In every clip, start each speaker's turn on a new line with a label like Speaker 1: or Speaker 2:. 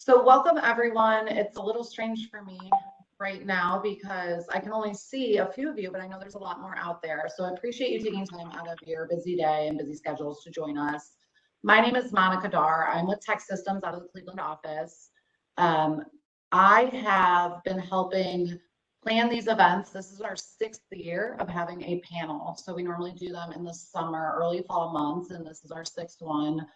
Speaker 1: So welcome everyone. It's a little strange for me right now because I can only see a few of you, but I know there's a lot more out there. So I appreciate you taking time out of your busy day and busy schedules to join us. My name is Monica Darr. I'm with TEKsystems out of the Cleveland office. Um, I have been helping plan these events. This is our 6th year of having a panel. So we normally do them in the summer, early fall months, and this is our 6th one.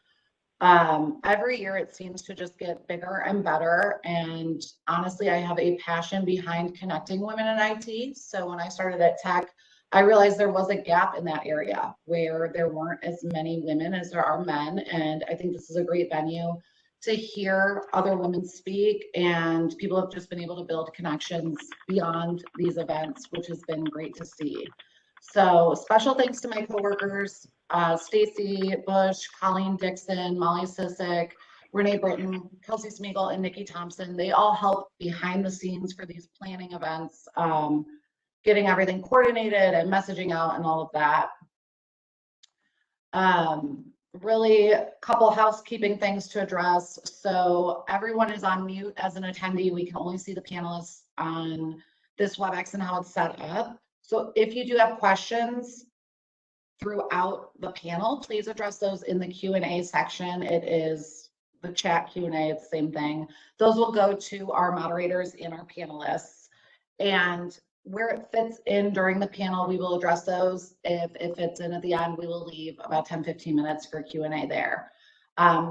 Speaker 1: Every year it seems to just get bigger and better. And honestly, I have a passion behind connecting women in IT. So when I started at Tech, I realized there was a gap in that area where there weren't as many women as there are men. And I think this is a great venue to hear other women speak. And people have just been able to build connections beyond these events, which has been great to see. So special thanks to my coworkers, Stacy Bush, Colleen Dixon, Molly Sissick, Renee Britton, Kelsey Smeagol, and Nikki Thompson. They all help behind the scenes for these planning events, getting everything coordinated and messaging out and all of that. Really a couple housekeeping things to address. So everyone is on mute as an attendee. We can only see the panelists on this WebEx and how it's set up. So if you do have questions throughout the panel, please address those in the Q&A section. It is the chat Q&A, it's the same thing. Those will go to our moderators and our panelists. And where it fits in during the panel, we will address those. If it fits in at the end, we will leave about 10-15 minutes for Q&A there.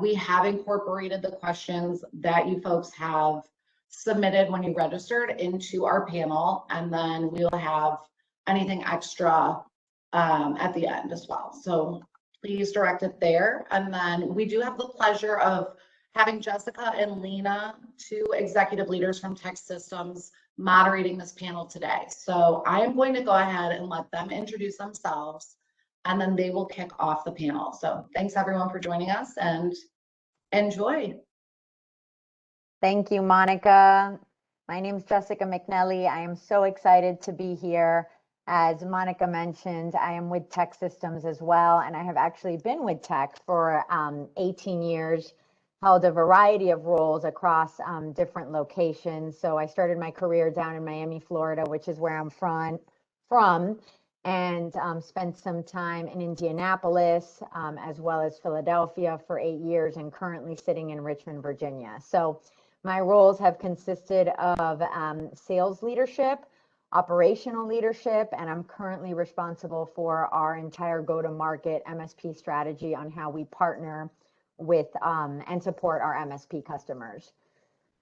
Speaker 1: We have incorporated the questions that you folks have submitted when you registered into our panel, and then we'll have anything extra at the end as well. So please direct it there. And then we do have the pleasure of having Jessica and Lena, two executive leaders from TEKsystems, moderating this panel today. So I am going to go ahead and let them introduce themselves, and then they will kick off the panel. So thanks everyone for joining us, and enjoy.
Speaker 2: Thank you, Monica. My name is Jessica McNelly. I am so excited to be here. As Monica mentioned, I am with TEKsystems as well, and I have actually been with Tech for 18 years, held a variety of roles across different locations. So I started my career down in Miami, Florida, which is where I'm from, and spent some time in Indianapolis, as well as Philadelphia for 8 years, and currently sitting in Richmond, Virginia. So my roles have consisted of sales leadership, operational leadership, and I'm currently responsible for our entire go-to-market MSP strategy on how we partner with and support our MSP customers.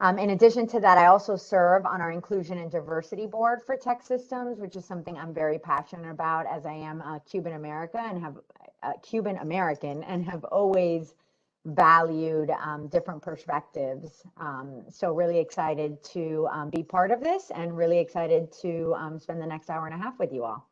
Speaker 2: In addition to that, I also serve on our Inclusion and Diversity Board for TEKsystems, which is something I'm very passionate about, as I am Cuban American and have always valued different perspectives. So really excited to be part of this, and really excited to spend the next hour and a half with you all.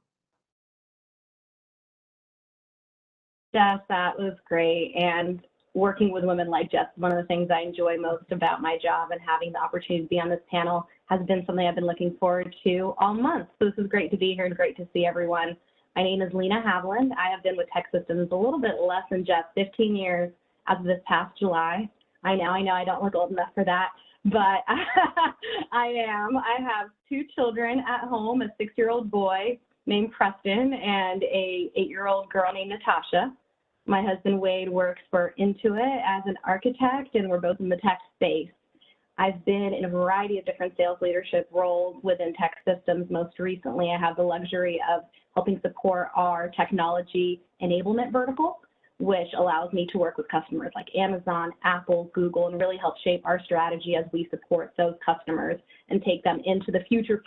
Speaker 3: Jess, that was great. And working with women like Jess, one of the things I enjoy most about my job, and having the opportunity to be on this panel has been something I've been looking forward to all month. So this is great to be here and great to see everyone. My name is Lena Havilland. I have been with TEKsystems a little bit less than Jess, 15 years. As of this past July. I know I don't look old enough for that, but I am. I have 2 children at home, a 6-year-old boy named Preston and a 8-year-old girl named Natasha. My husband Wade works for Intuit as an architect, and we're both in the tech space. I've been in a variety of different sales leadership roles within TEKsystems. Most recently, I have the luxury of helping support our technology enablement vertical, which allows me to work with customers like Amazon, Apple, Google, and really help shape our strategy as we support those customers and take them into the future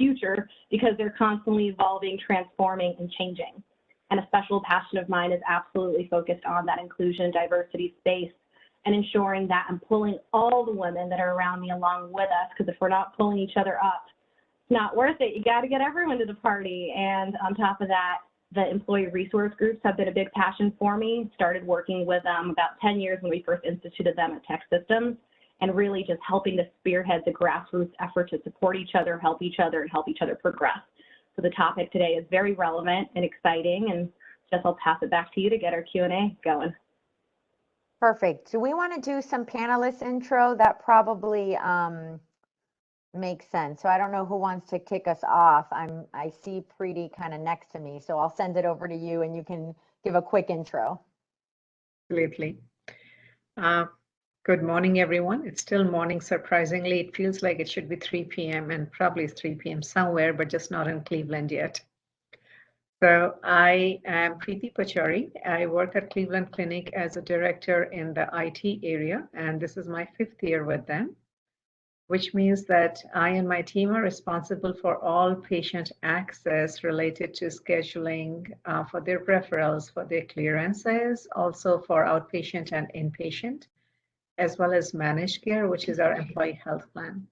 Speaker 3: because they're constantly evolving, transforming, and changing. And a special passion of mine is absolutely focused on that inclusion and diversity space, and ensuring that I'm pulling all the women that are around me along with us, because if we're not pulling each other up, it's not worth it. You got to get everyone to the party. And on top of that, the employee resource groups have been a big passion for me. Started working with them about 10 years when we first instituted them at TEKsystems, and really just helping to spearhead the grassroots effort to support each other, and help each other progress. So the topic today is very relevant and exciting, and Jess, I'll pass it back to you to get our Q&A going.
Speaker 2: Perfect. Do we want to do some panelist intro? That probably makes sense. So I don't know who wants to kick us off. I see Preeti kind of next to me, so I'll send it over to you and you can give a quick intro.
Speaker 4: Absolutely. Good morning, everyone. It's still morning, surprisingly. It feels like it should be 3 p.m. and probably 3 p.m. somewhere, but just not in Cleveland yet. So I am Preeti Pachari. I work at Cleveland Clinic as a director in the IT area, and this is my 5th year with them, which means that I and my team are responsible for all patient access related to scheduling for their referrals, for their clearances, also for outpatient and inpatient, as well as managed care, which is our employee health plan.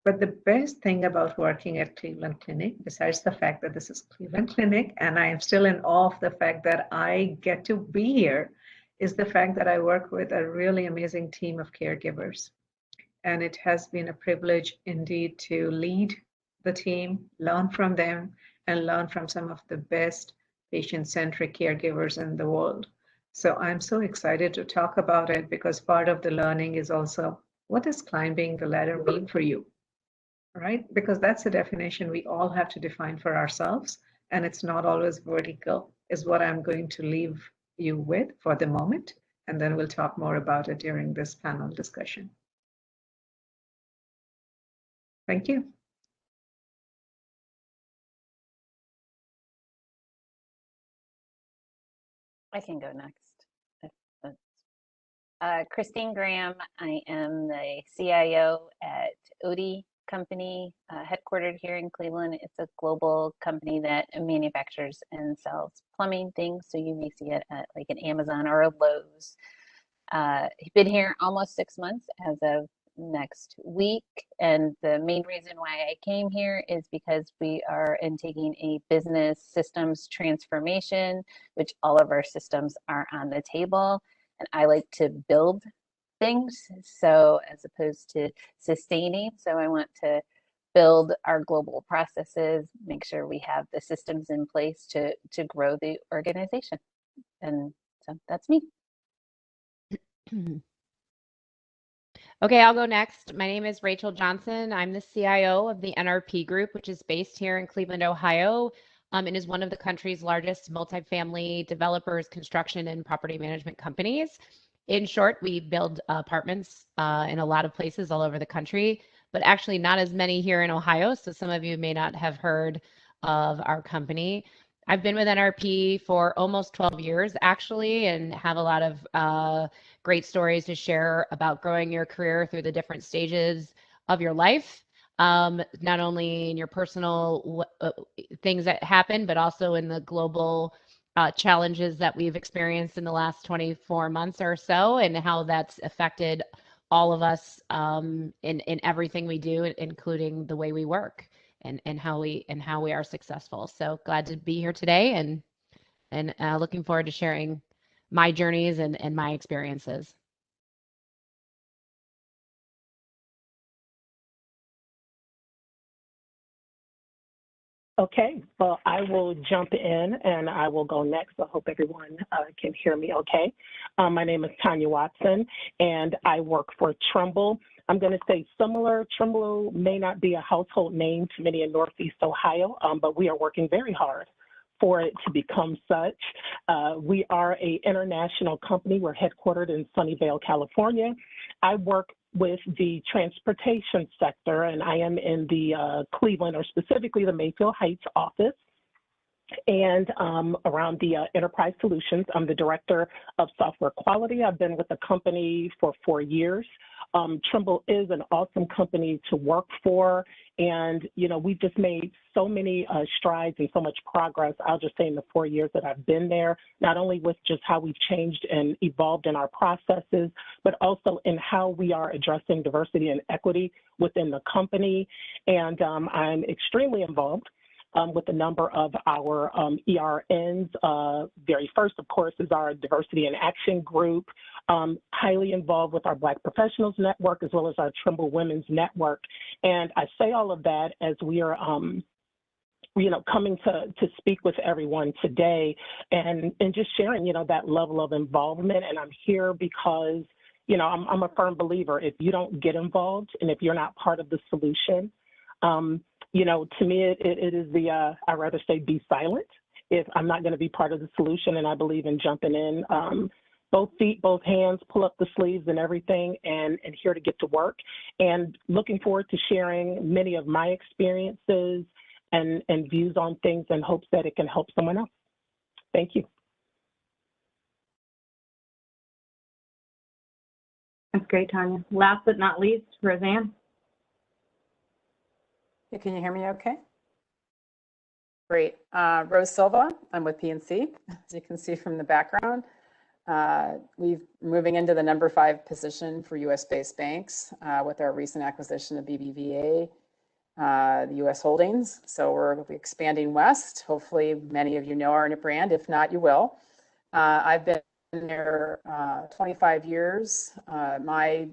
Speaker 4: But the best thing about working at Cleveland Clinic, besides the fact that this is Cleveland Clinic, and I am still in awe of the fact that I get to be here, is the fact that I work with a really amazing team of caregivers. And it has been a privilege indeed to lead the team, learn from them, and learn from some of the best patient-centric caregivers in the world. So I'm so excited to talk about it because part of the learning is also, what does climbing the ladder mean for you? Right? Because that's a definition we all have to define for ourselves, and it's not always vertical, is what I'm going to leave you with for the moment, and then we'll talk more about it during this panel discussion. Thank you.
Speaker 5: I can go next. Christine Graham, I am the CIO at Odie Company, headquartered here in Cleveland. It's a global company that manufactures and sells plumbing things, so you may see it at like an Amazon or a Lowe's. Been here almost 6 months as of next week, and the main reason why I came here is because we are taking a business systems transformation, which all of our systems are on the table, and I like to build things, so as opposed to sustaining. So I want to build our global processes, make sure we have the systems in place to grow the organization. And so that's me.
Speaker 6: Okay, I'll go next. My name is Rachel Johnson. I'm the CIO of the NRP Group, which is based here in Cleveland, Ohio, and is one of the country's largest multifamily developers, construction, and property management companies. In short, we build apartments in a lot of places all over the country, but actually not as many here in Ohio, so some of you may not have heard of our company. I've been with NRP for almost 12 years, actually, and have a lot of great stories to share about growing your career through the different stages of your life, not only in your personal things that happen, but also in the global challenges that we've experienced in the last 24 months or so, and how that's affected all of us in everything we do, including the way we work and how we are successful. So glad to be here today, and looking forward to sharing my journeys and my experiences.
Speaker 7: Okay, well, I will jump in and I will go next. I hope everyone can hear me okay. My name is Tanya Watson and I work for Trimble. I'm going to say similar. Trimble may not be a household name to many in Northeast Ohio, but we are working very hard for it to become such. We are an international company. We're headquartered in Sunnyvale, California. I work with the transportation sector, and I am in the Cleveland, or specifically the Mayfield Heights office. And around the enterprise solutions, I'm the director of software quality. I've been with the company for 4 years. Trimble is an awesome company to work for. And, you know, we've just made so many strides and so much progress, I'll just say in the 4 years that I've been there, not only with just how we've changed and evolved in our processes, but also in how we are addressing diversity and equity within the company. And I'm extremely involved with a number of our ERNs. Very first, of course, is our Diversity in Action group, highly involved with our Black Professionals Network, as well as our Trimble Women's Network. And I say all of that as we are coming to speak with everyone today and just sharing, that level of involvement. And I'm here because, I'm a firm believer, if you don't get involved and if you're not part of the solution, to me, it is I'd rather say be silent if I'm not going to be part of the solution. And I believe in jumping in, both feet, both hands, pull up the sleeves and everything, and here to get to work. And looking forward to sharing many of my experiences and views on things in hopes that it can help someone else. Thank you.
Speaker 3: That's great, Tanya. Last but not least, Roseanne.
Speaker 8: Yeah, can you hear me okay? Great. Rose Silva, I'm with PNC, as you can see from the background. We're moving into the number 5 position for US-based banks with our recent acquisition of BBVA, the US holdings. So we're expanding west. Hopefully many of you know our brand. If not, you will. I've been there 25 years. My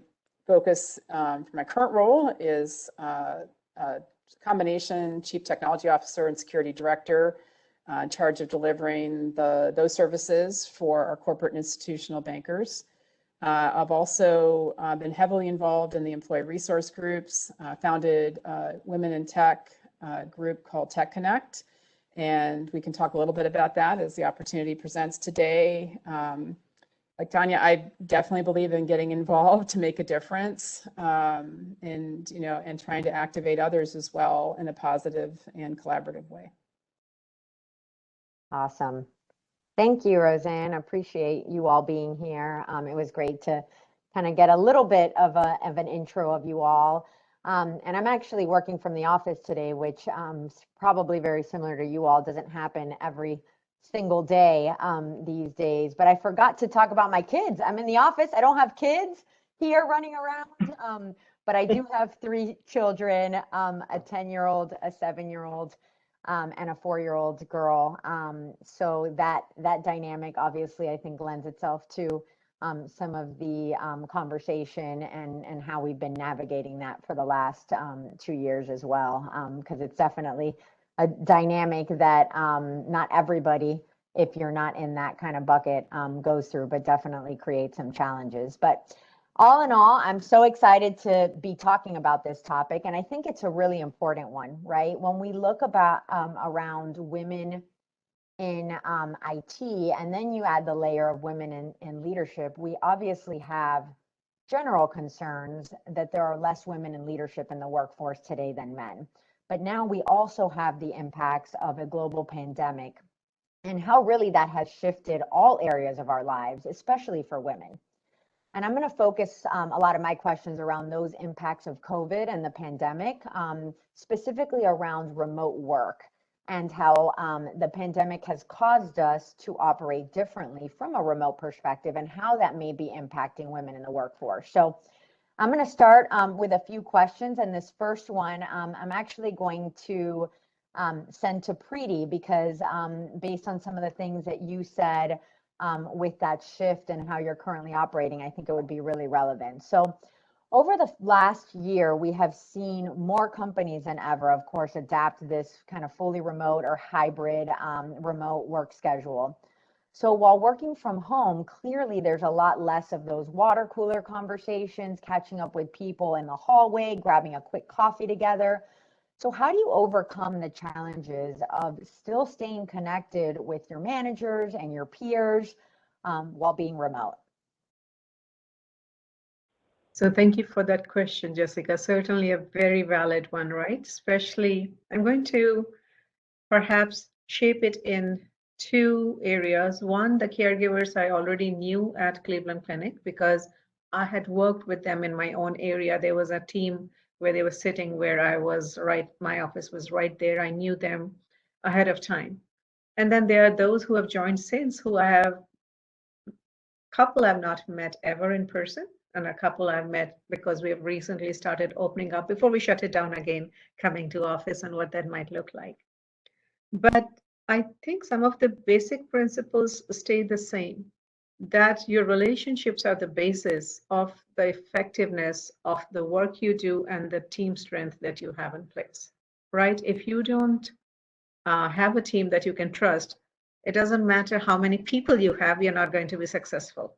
Speaker 8: focus for my current role is combination Chief Technology Officer and Security Director, in charge of delivering those services for our corporate and institutional bankers. I've also been heavily involved in the employee resource groups, founded a Women in Tech group called Tech Connect, and we can talk a little bit about that as the opportunity presents today. Like Tanya, I definitely believe in getting involved to make a difference, and trying to activate others as well in a positive and collaborative way.
Speaker 2: Awesome. Thank you, Roseanne. I appreciate you all being here. It was great to kind of get a little bit of an intro of you all. And I'm actually working from the office today, which is probably very similar to you all. Doesn't happen every single day these days. But I forgot to talk about my kids. I'm in the office. I don't have kids here running around, but I do have 3 children, a 10-year-old, a 7-year-old, and a 4-year-old girl. So that dynamic obviously I think lends itself to some of the conversation and how we've been navigating that for the last 2 years as well, because it's definitely a dynamic that not everybody, if you're not in that kind of bucket, goes through, but definitely creates some challenges. But all in all, I'm so excited to be talking about this topic, and I think it's a really important one, right? When we look about around women in IT, and then you add the layer of women in leadership, we obviously have general concerns that there are less women in leadership in the workforce today than men. But now we also have the impacts of a global pandemic and how really that has shifted all areas of our lives, especially for women. And I'm going to focus a lot of my questions around those impacts of COVID and the pandemic, specifically around remote work and how the pandemic has caused us to operate differently from a remote perspective and how that may be impacting women in the workforce. So I'm going to start with a few questions. And this first one, I'm actually going to send to Preeti because based on some of the things that you said, with that shift and how you're currently operating, I think it would be really relevant. So over the last year, we have seen more companies than ever, of course, adapt this kind of fully remote or hybrid remote work schedule. So while working from home, clearly there's a lot less of those water cooler conversations, catching up with people in the hallway, grabbing a quick coffee together. So how do you overcome the challenges of still staying connected with your managers and your peers while being remote?
Speaker 4: So thank you for that question, Jessica. Certainly a very valid one, right? Especially, I'm going to perhaps shape it in 2 areas. One, the caregivers I already knew at Cleveland Clinic because I had worked with them in my own area. There was a team where they were sitting where I was right, my office was right there. I knew them ahead of time. And then there are those who have joined since who I have, couple I've not met ever in person, and a couple I've met because we have recently started opening up before we shut it down again, coming to office and what that might look like. But I think some of the basic principles stay the same, that your relationships are the basis of the effectiveness of the work you do and the team strength that you have in place, right? If you don't have a team that you can trust, it doesn't matter how many people you have, you're not going to be successful.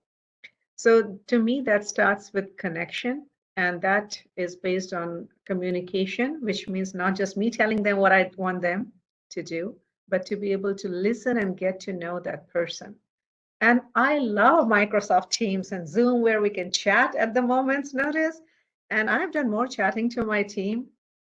Speaker 4: So to me, that starts with connection, and that is based on communication, which means not just me telling them what I want them to do, but to be able to listen and get to know that person. And I love Microsoft Teams and Zoom where we can chat at the moment's notice. And I've done more chatting to my team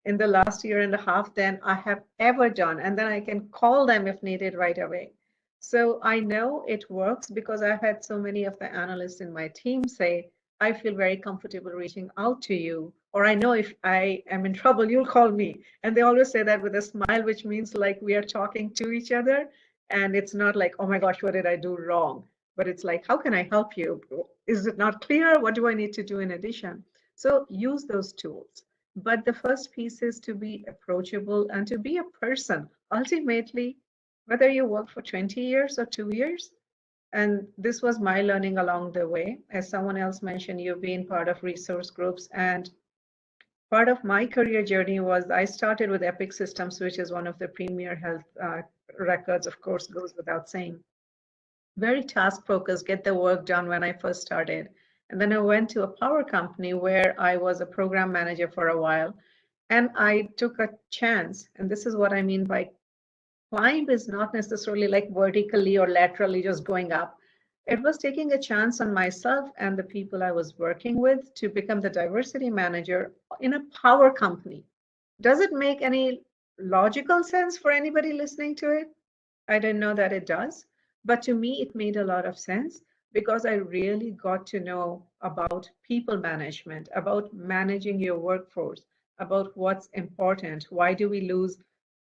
Speaker 4: in the last year and a half than I have ever done. And then I can call them if needed right away. So I know it works because I've had so many of the analysts in my team say, I feel very comfortable reaching out to you, or I know if I am in trouble, you'll call me. And they always say that with a smile, which means like we are talking to each other. And it's not like, oh my gosh, what did I do wrong? But it's like, how can I help you? Is it not clear? What do I need to do in addition? So use those tools. But the first piece is to be approachable and to be a person. Ultimately, whether you work for 20 years or 2 years, and this was my learning along the way. As someone else mentioned, you've been part of resource groups, and part of my career journey was I started with TEKsystems, which is one of the premier health records, of course, goes without saying. Very task focused, get the work done when I first started. And then I went to a power company where I was a program manager for a while. And I took a chance. And this is what I mean by climb is not necessarily like vertically or laterally just going up. It was taking a chance on myself and the people I was working with to become the diversity manager in a power company. Does it make any logical sense for anybody listening to it? I didn't know that it does, but to me, it made a lot of sense because I really got to know about people management, about managing your workforce, about what's important. Why do we lose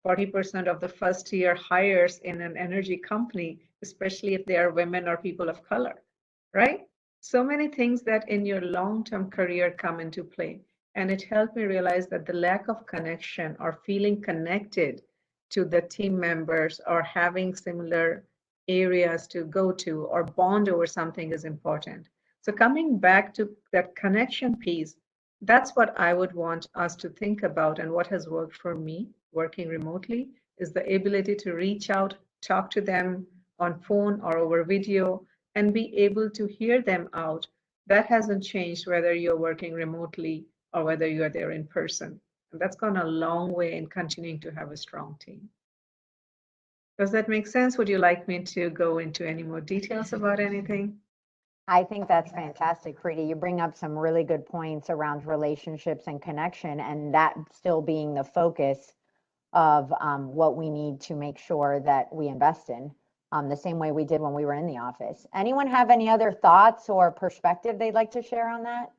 Speaker 4: 40% of the first year hires in an energy company, especially if they are women or people of color, right? So many things that in your long-term career come into play. And it helped me realize that the lack of connection or feeling connected to the team members or having similar areas to go to or bond over something is important. So coming back to that connection piece, that's what I would want us to think about. And what has worked for me working remotely is the ability to reach out, talk to them on phone or over video, and be able to hear them out. That hasn't changed whether you're working remotely or whether you're there in person. And that's gone a long way in continuing to have a strong team. Does that make sense? Would you like me to go into any more details about anything?
Speaker 2: I think that's fantastic, Preeti. You bring up some really good points around relationships and connection, and that still being the focus of what we need to make sure that we invest in, the same way we did when we were in the office. Anyone have any other thoughts or perspective they'd like to share on that?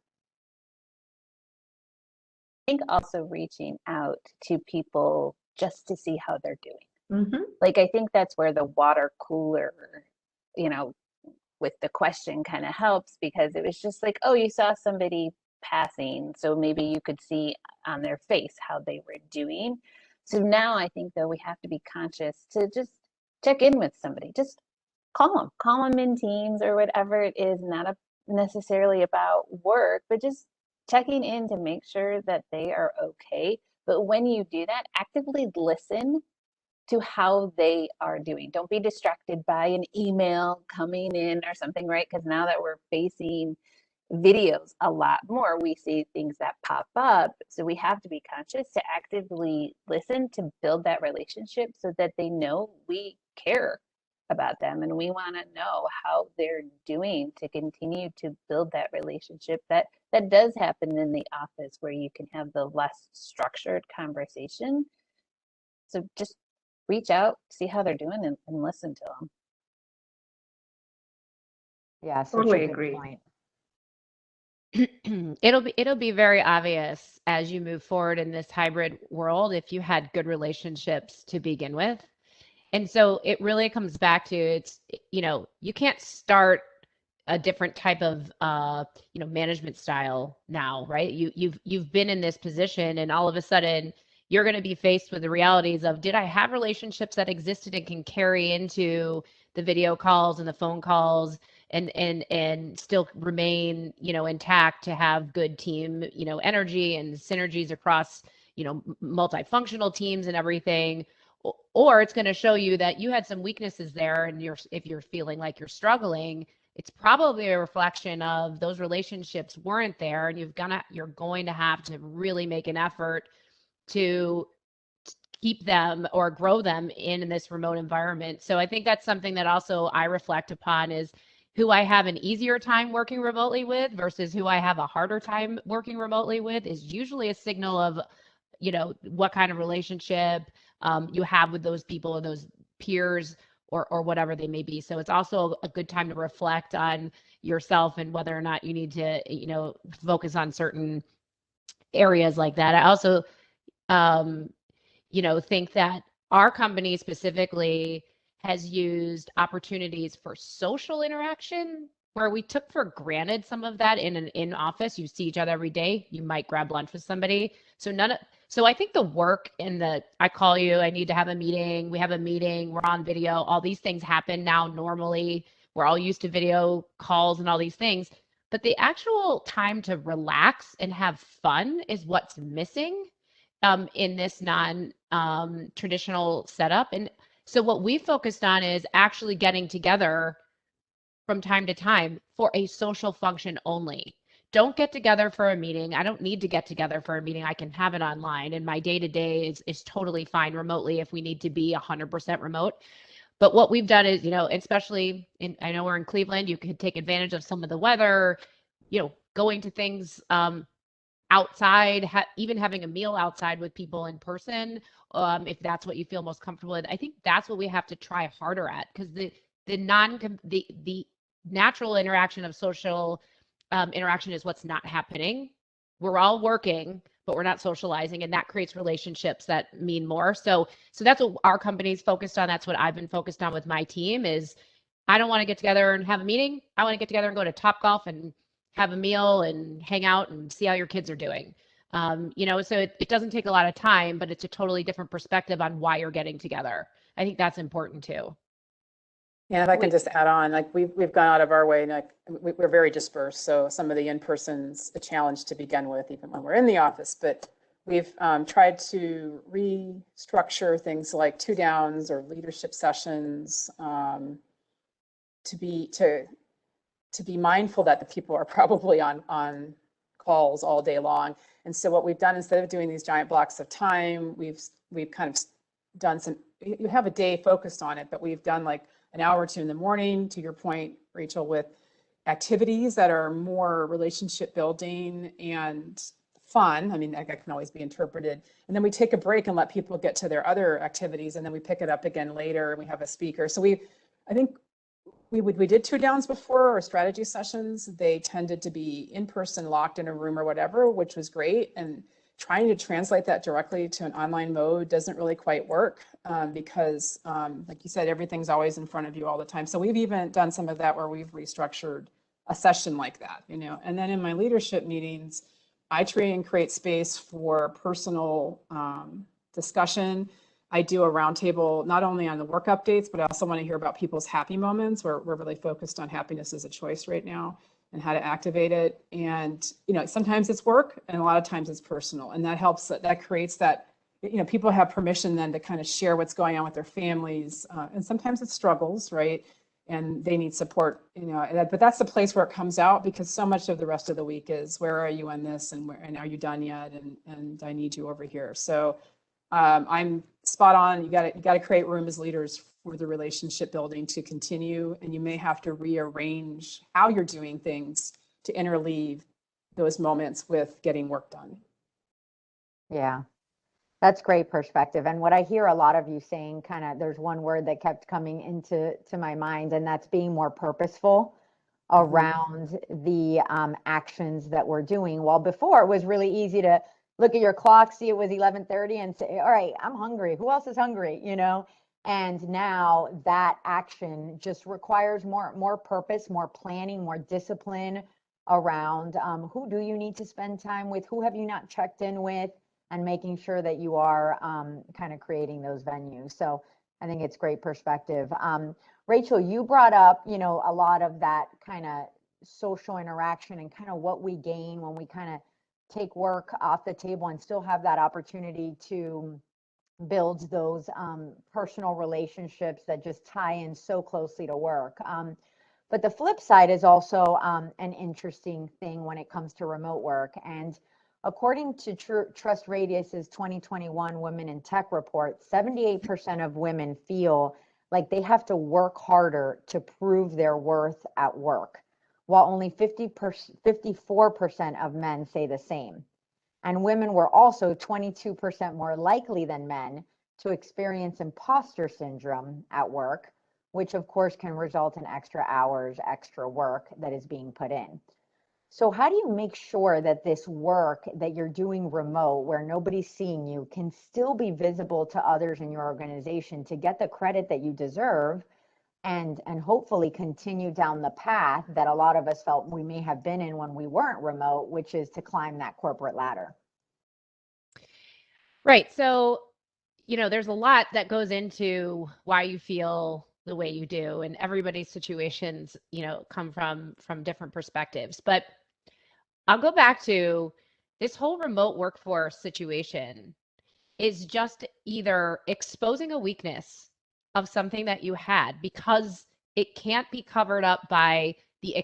Speaker 5: I think also reaching out to people just to see how they're doing.
Speaker 4: Mm-hmm.
Speaker 5: Like, I think that's where the water cooler, with the question kind of helps, because it was just like, oh, you saw somebody passing, so maybe you could see on their face how they were doing. So now I think, though, we have to be conscious to just check in with somebody. Just call them in Teams or whatever it is, not necessarily about work, but just checking in to make sure that they are okay. But when you do that, actively listen to how they are doing. Don't be distracted by an email coming in or something, right? Because now that we're facing videos a lot more, we see things that pop up. So we have to be conscious to actively listen to build that relationship so that they know we care about them and we want to know how they're doing to continue to build that relationship that does happen in the office, where you can have the less structured conversation. So just reach out, see how they're doing, and listen to them.
Speaker 2: Yeah,
Speaker 4: Totally agree.
Speaker 2: Point.
Speaker 6: It'll be very obvious as you move forward in this hybrid world if you had good relationships to begin with. And so it really comes back to you can't start a different type of management style now, right? You've been in this position, and all of a sudden you're going to be faced with the realities of, did I have relationships that existed and can carry into the video calls and the phone calls and still remain, intact to have good team, energy and synergies across, multifunctional teams and everything? or it's going to show you that you had some weaknesses there, and if you're feeling like you're struggling, it's probably a reflection of those relationships weren't there, and you're going to have to really make an effort to keep them or grow them in this remote environment. So I think that's something that also I reflect upon, is who I have an easier time working remotely with versus who I have a harder time working remotely with is usually a signal of, what kind of relationship you have with those people and those peers or whatever they may be. So it's also a good time to reflect on yourself and whether or not you need to, focus on certain areas like that. I also, think that our company specifically has used opportunities for social interaction where we took for granted some of that in an in-office. You see each other every day. You might grab lunch with somebody. So I think the work I call you, I need to have a meeting. We have a meeting. We're on video. All these things happen now normally. We're all used to video calls and all these things. But the actual time to relax and have fun is what's missing in this non-traditional setup. And so what we focused on is actually getting together from time to time for a social function only. Don't get together for a meeting. I don't need to get together for a meeting. I can have it online, and my day-to-day is totally fine remotely if we need to be 100% remote. But what we've done is, especially I know we're in Cleveland, you could take advantage of some of the weather, going to things outside, even having a meal outside with people in person, if that's what you feel most comfortable with. I think that's what we have to try harder at, because the natural interaction of social interaction is what's not happening. We're all working, but we're not socializing, and that creates relationships that mean more. So that's what our company's focused on. That's what I've been focused on with my team. Is I don't want to get together and have a meeting. I want to get together and go to Topgolf and have a meal and hang out and see how your kids are doing. So it doesn't take a lot of time, but it's a totally different perspective on why you're getting together. I think that's important too.
Speaker 8: Yeah, if I can just add on, like we've gone out of our way, like we're very dispersed. So some of the in-person's a challenge to begin with, even when we're in the office. But we've tried to restructure things like 2 downs or leadership sessions to be mindful that the people are probably on calls all day long. And so what we've done, instead of doing these giant blocks of time, we've kind of done you have a day focused on it, but we've done like an hour or 2 in the morning, to your point, Rachel, with activities that are more relationship building and fun. I mean, that can always be interpreted. And then we take a break and let people get to their other activities, and then we pick it up again later, and we have a speaker. So I think we did 2 downs before, or strategy sessions. They tended to be in person, locked in a room or whatever, which was great. And trying to translate that directly to an online mode doesn't really quite work because, like you said, everything's always in front of you all the time. So we've even done some of that where we've restructured a session like that, And then in my leadership meetings, I try and create space for personal discussion. I do a roundtable not only on the work updates, but I also want to hear about people's happy moments. We're really focused on happiness as a choice right now and how to activate it. And, sometimes it's work and a lot of times it's personal. And that helps, that creates that, people have permission then to kind of share what's going on with their families. And sometimes it's struggles, right? And they need support, but that's the place where it comes out, because so much of the rest of the week is, where are you on this, and are you done yet? And I need you over here. So I'm spot on. You got to create room as leaders for the relationship building to continue, and you may have to rearrange how you're doing things to interleave those moments with getting work done.
Speaker 2: Yeah, that's great perspective. And what I hear a lot of you saying, there's one word that kept coming into my mind, and that's being more purposeful around the actions that we're doing. While before it was really easy to look at your clock, see it was 11:30 and say, all right, I'm hungry. Who else is hungry? And now that action just requires more purpose, more planning, more discipline around who do you need to spend time with? Who have you not checked in with? And making sure that you are kind of creating those venues. So I think it's great perspective. Rachel, you brought up, a lot of that kind of social interaction and kind of what we gain when we kind of take work off the table and still have that opportunity to builds those personal relationships that just tie in so closely to work. But the flip side is also an interesting thing when it comes to remote work. And according to Trust Radius's 2021 Women in Tech report, 78% of women feel like they have to work harder to prove their worth at work, while only 54% of men say the same. And women were also 22% more likely than men to experience imposter syndrome at work, which of course can result in extra hours, extra work that is being put in. So how do you make sure that this work that you're doing remote, where nobody's seeing you, can still be visible to others in your organization to get the credit that you deserve, and hopefully continue down the path that a lot of us felt we may have been in when we weren't remote, which is to climb that corporate ladder?
Speaker 6: Right. So, there's a lot that goes into why you feel the way you do, and everybody's situations, come from different perspectives. But I'll go back to this whole remote workforce situation is just either exposing a weakness of something that you had because it can't be covered up by the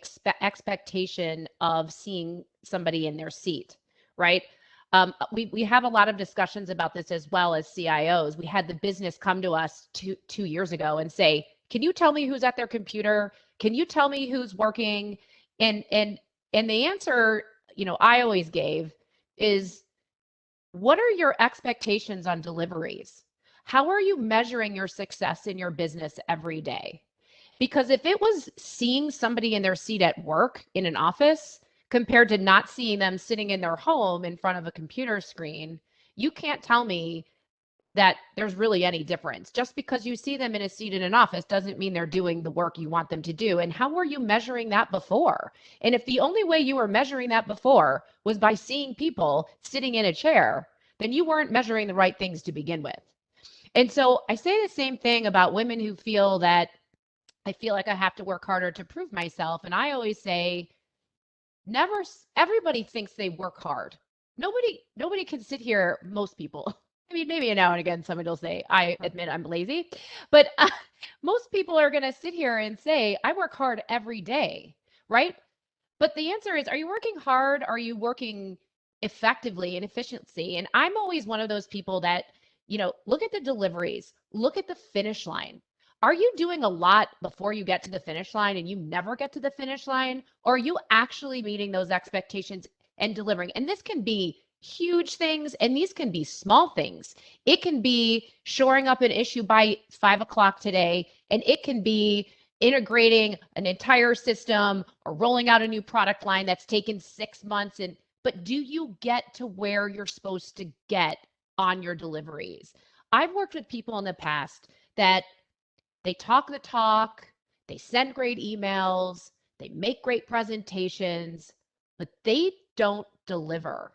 Speaker 6: expectation of seeing somebody in their seat, right? We have a lot of discussions about this as well as CIOs. We had the business come to us two years ago and say, "Can you tell me who's at their computer? Can you tell me who's working?" And the answer, I always gave is, what are your expectations on deliveries? How are you measuring your success in your business every day? Because if it was seeing somebody in their seat at work in an office compared to not seeing them sitting in their home in front of a computer screen, you can't tell me that there's really any difference. Just because you see them in a seat in an office doesn't mean they're doing the work you want them to do. And how were you measuring that before? And if the only way you were measuring that before was by seeing people sitting in a chair, then you weren't measuring the right things to begin with. And so I say the same thing about women who feel that I feel like I have to work harder to prove myself. And I always say, never, everybody thinks they work hard. Nobody can sit here, most people. I mean, maybe now and again, somebody will say, I admit I'm lazy, but most people are going to sit here and say, I work hard every day, right? But the answer is, are you working hard? Are you working effectively and efficiency? And I'm always one of those people that, look at the deliveries, look at the finish line. Are you doing a lot before you get to the finish line and you never get to the finish line? Or are you actually meeting those expectations and delivering? And this can be huge things and these can be small things. It can be shoring up an issue by 5 o'clock today, and it can be integrating an entire system or rolling out a new product line that's taken 6 months. But do you get to where you're supposed to get on your deliveries? I've worked with people in the past that they talk the talk, they send great emails, they make great presentations, but they don't deliver.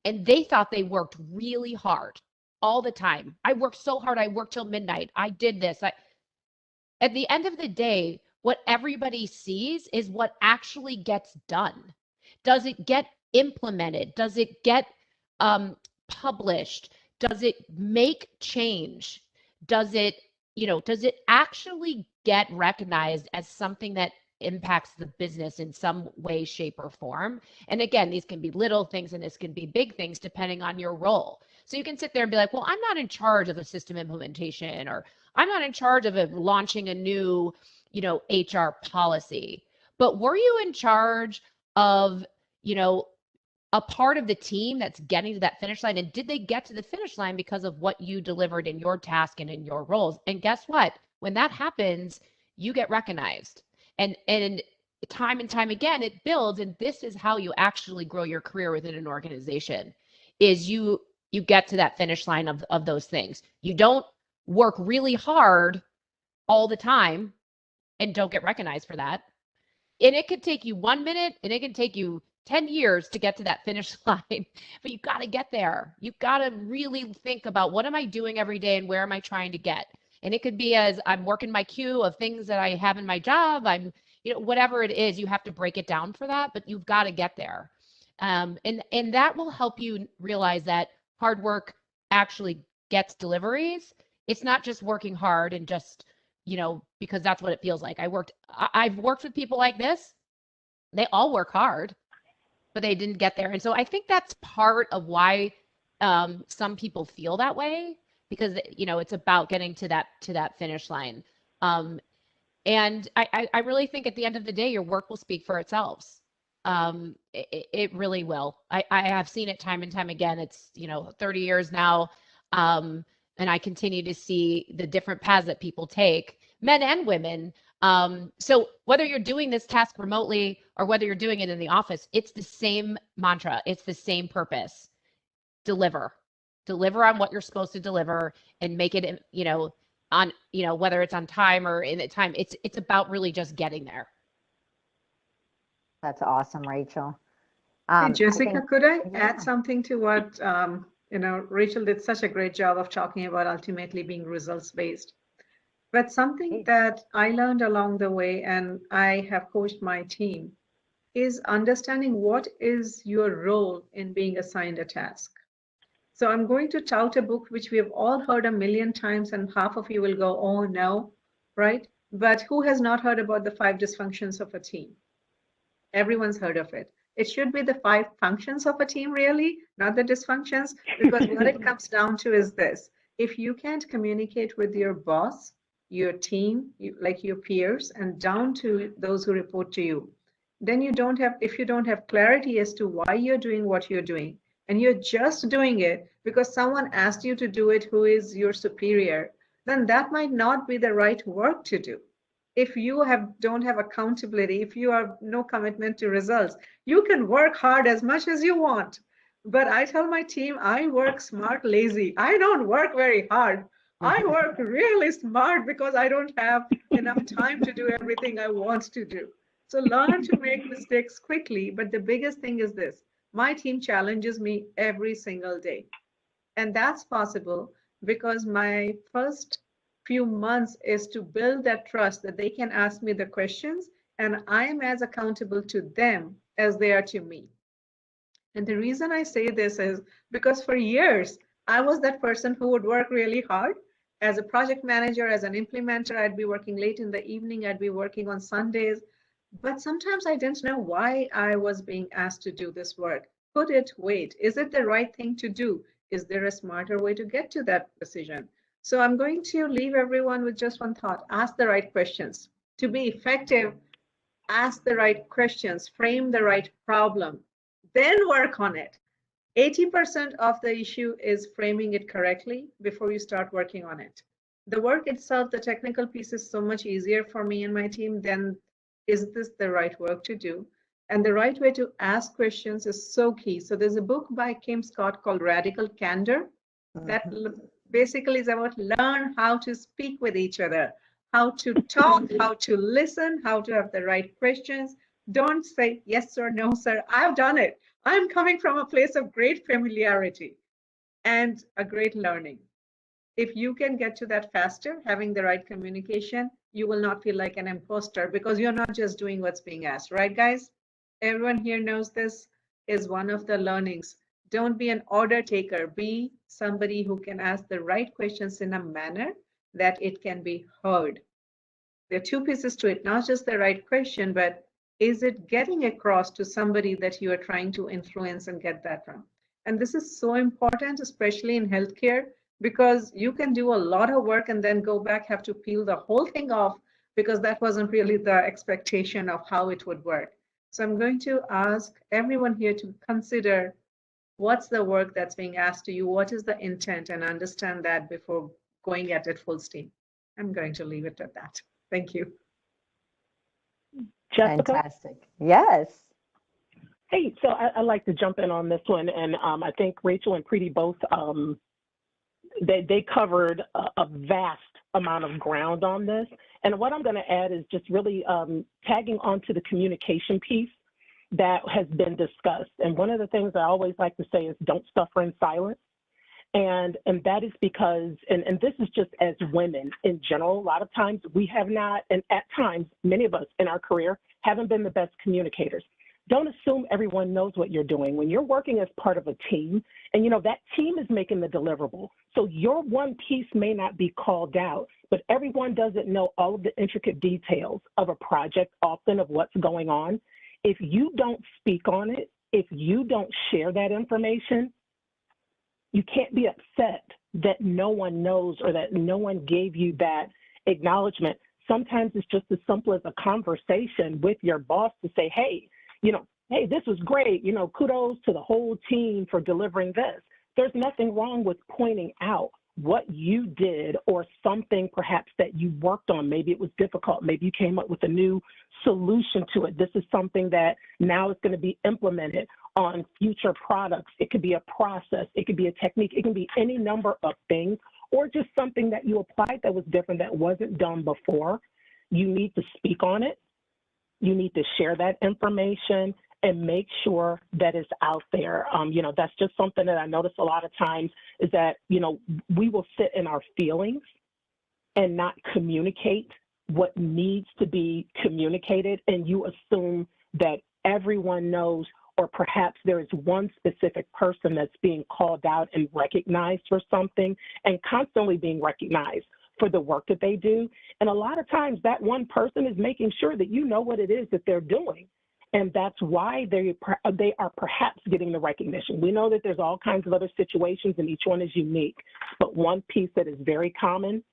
Speaker 6: And they thought they worked really hard all the time. I worked so hard. I worked till midnight. I did this. At the end of the day, what everybody sees is what actually gets done. Does it get implemented? Does it get published? Does it make change? Does it actually get recognized as something that impacts the business in some way, shape, or form? And again, these can be little things and this can be big things depending on your role. So you can sit there and be like, well, I'm not in charge of a system implementation, or I'm not in charge of launching a new, HR policy. But were you in charge of, a part of the team that's getting to that finish line? And did they get to the finish line because of what you delivered in your task and in your roles? And guess what? When that happens, you get recognized. And time and time again, it builds. And this is how you actually grow your career within an organization, is you get to that finish line of those things. You don't work really hard all the time and don't get recognized for that. And it could take you 1 minute and it can take you 10 years to get to that finish line, but you got to get there. You got to really think about, what am I doing every day and where am I trying to get? And it could be as I'm working my queue of things that I have in my job. I'm, whatever it is, you have to break it down for that, but you've got to get there. And that will help you realize that hard work actually gets deliveries, it's not just working hard and just, because that's what it feels like. I've worked with people like this. They all work hard, but they didn't get there. And so I think that's part of why some people feel that way, because it's about getting to that finish line. And I really think at the end of the day, your work will speak for itself. It really will. I have seen it time and time again. It's 30 years now, and I continue to see the different paths that people take, men and women. So whether you're doing this task remotely or whether you're doing it in the office, it's the same mantra. It's the same purpose. Deliver on what you're supposed to deliver and make it, on, whether it's on time or in the time. It's about really just getting there.
Speaker 2: That's awesome, Rachel.
Speaker 4: Hey, Jessica, could I
Speaker 2: yeah.
Speaker 4: add something to what, Rachel did such a great job of talking about ultimately being results-based. But something that I learned along the way, and I have coached my team, is understanding what is your role in being assigned a task. So I'm going to tout a book which we have all heard a million times, and half of you will go, oh no, right? But who has not heard about the 5 dysfunctions of a team? Everyone's heard of it. It should be the 5 functions of a team, really, not the dysfunctions, because what it comes down to is this. If you can't communicate with your boss, your team, like your peers, and down to those who report to you, then if you don't have clarity as to why you're doing what you're doing, and you're just doing it because someone asked you to do it who is your superior, then that might not be the right work to do. If you don't have accountability, if you have no commitment to results, you can work hard as much as you want. But I tell my team, I work smart, lazy. I don't work very hard. I work really smart because I don't have enough time to do everything I want to do. So learn to make mistakes quickly. But the biggest thing is this. My team challenges me every single day. And that's possible because my first few months is to build that trust that they can ask me the questions and I am as accountable to them as they are to me. And the reason I say this is because for years, I was that person who would work really hard. As a project manager, as an implementer, I'd be working late in the evening, I'd be working on Sundays. But sometimes I didn't know why I was being asked to do this work. Could it wait? Is it the right thing to do? Is there a smarter way to get to that decision? So I'm going to leave everyone with just one thought. Ask the right questions. To be effective, ask the right questions, frame the right problem, then work on it. 80% of the issue is framing it correctly before you start working on it. The work itself, the technical piece is so much easier for me and my team than is this the right work to do? And the right way to ask questions is so key. So there's a book by Kim Scott called Radical Candor that basically is about learn how to speak with each other, how to talk, how to listen, how to have the right questions. Don't say yes or no, sir. I've done it. I'm coming from a place of great familiarity and a great learning. If you can get to that faster, having the right communication, you will not feel like an imposter because you're not just doing what's being asked, right, guys? Everyone here knows this is one of the learnings. Don't be an order taker. Be somebody who can ask the right questions in a manner that it can be heard. There are 2 pieces to it, not just the right question, but is it getting across to somebody that you are trying to influence and get that from? And this is so important, especially in healthcare, because you can do a lot of work and then go back, have to peel the whole thing off because that wasn't really the expectation of how it would work. So I'm going to ask everyone here to consider what's the work that's being asked to you, what is the intent, and understand that before going at it full steam. I'm going to leave it at that. Thank you.
Speaker 7: Jessica?
Speaker 2: Fantastic. Yes.
Speaker 7: Hey, so I'd like to jump in on this one, and I think Rachel and Preeti both, they covered a vast amount of ground on this. And what I'm going to add is just really tagging onto the communication piece that has been discussed. And one of the things I always like to say is don't suffer in silence. And that is because, and this is just as women in general, a lot of times we have not, and at times, many of us in our career haven't been the best communicators. don't assume everyone knows what you're doing. When you're working as part of a team, and that team is making the deliverable, so your one piece may not be called out, but everyone doesn't know all of the intricate details of a project, often of what's going on. If you don't speak on it, if you don't share that information, you can't be upset that no one knows or that no one gave you that acknowledgement. Sometimes it's just as simple as a conversation with your boss to say, hey, hey, this was great. Kudos to the whole team for delivering this. There's nothing wrong with pointing out what you did or something perhaps that you worked on. Maybe it was difficult. Maybe you came up with a new solution to it. This is something that now is going to be implemented on future products. It could be a process. It could be a technique. It can be any number of things, or just something that you applied that was different that wasn't done before. You need to speak on it. You need to share that information and make sure that it's out there. That's just something that I notice a lot of times is that, we will sit in our feelings and not communicate what needs to be communicated, and you assume that everyone knows, or perhaps there is one specific person that's being called out and recognized for something and constantly being recognized for the work that they do. And a lot of times that one person is making sure that you know what it is that they're doing. And that's why they are perhaps getting the recognition. We know that there's all kinds of other situations and each one is unique. But one piece that is very common,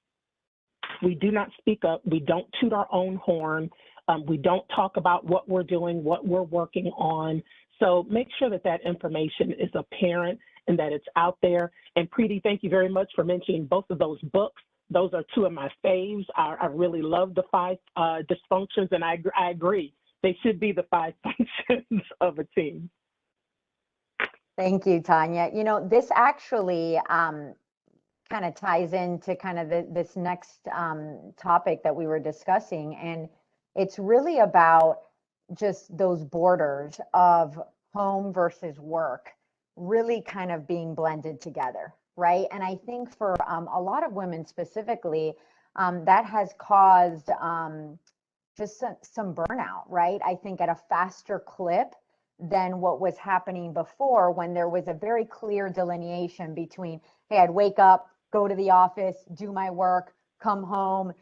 Speaker 7: we do not speak up. We don't toot our own horn. We don't talk about what we're doing, what we're working on. So make sure that that information is apparent and that it's out there. And Preeti, thank you very much for mentioning both of those books. Those are two of my faves. I really love the 5 Dysfunctions, and I agree. They should be the 5 functions of a team.
Speaker 2: Thank you, Tanya. This actually kind of ties into kind of this next topic that we were discussing. And it's really about just those borders of home versus work really kind of being blended together, right? And I think for a lot of women specifically, that has caused just some burnout, right? I think at a faster clip than what was happening before, when there was a very clear delineation between, hey, I'd wake up, go to the office, do my work, come home,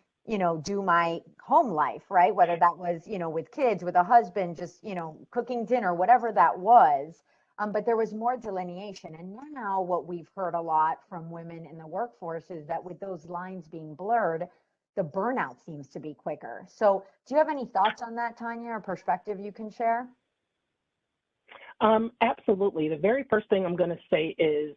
Speaker 2: do my home life, right? Whether that was, with kids, with a husband, just, cooking dinner, whatever that was. But there was more delineation. And now what we've heard a lot from women in the workforce is that with those lines being blurred, the burnout seems to be quicker. So do you have any thoughts on that, Tanya, or perspective you can share?
Speaker 7: Absolutely. The very first thing I'm going to say is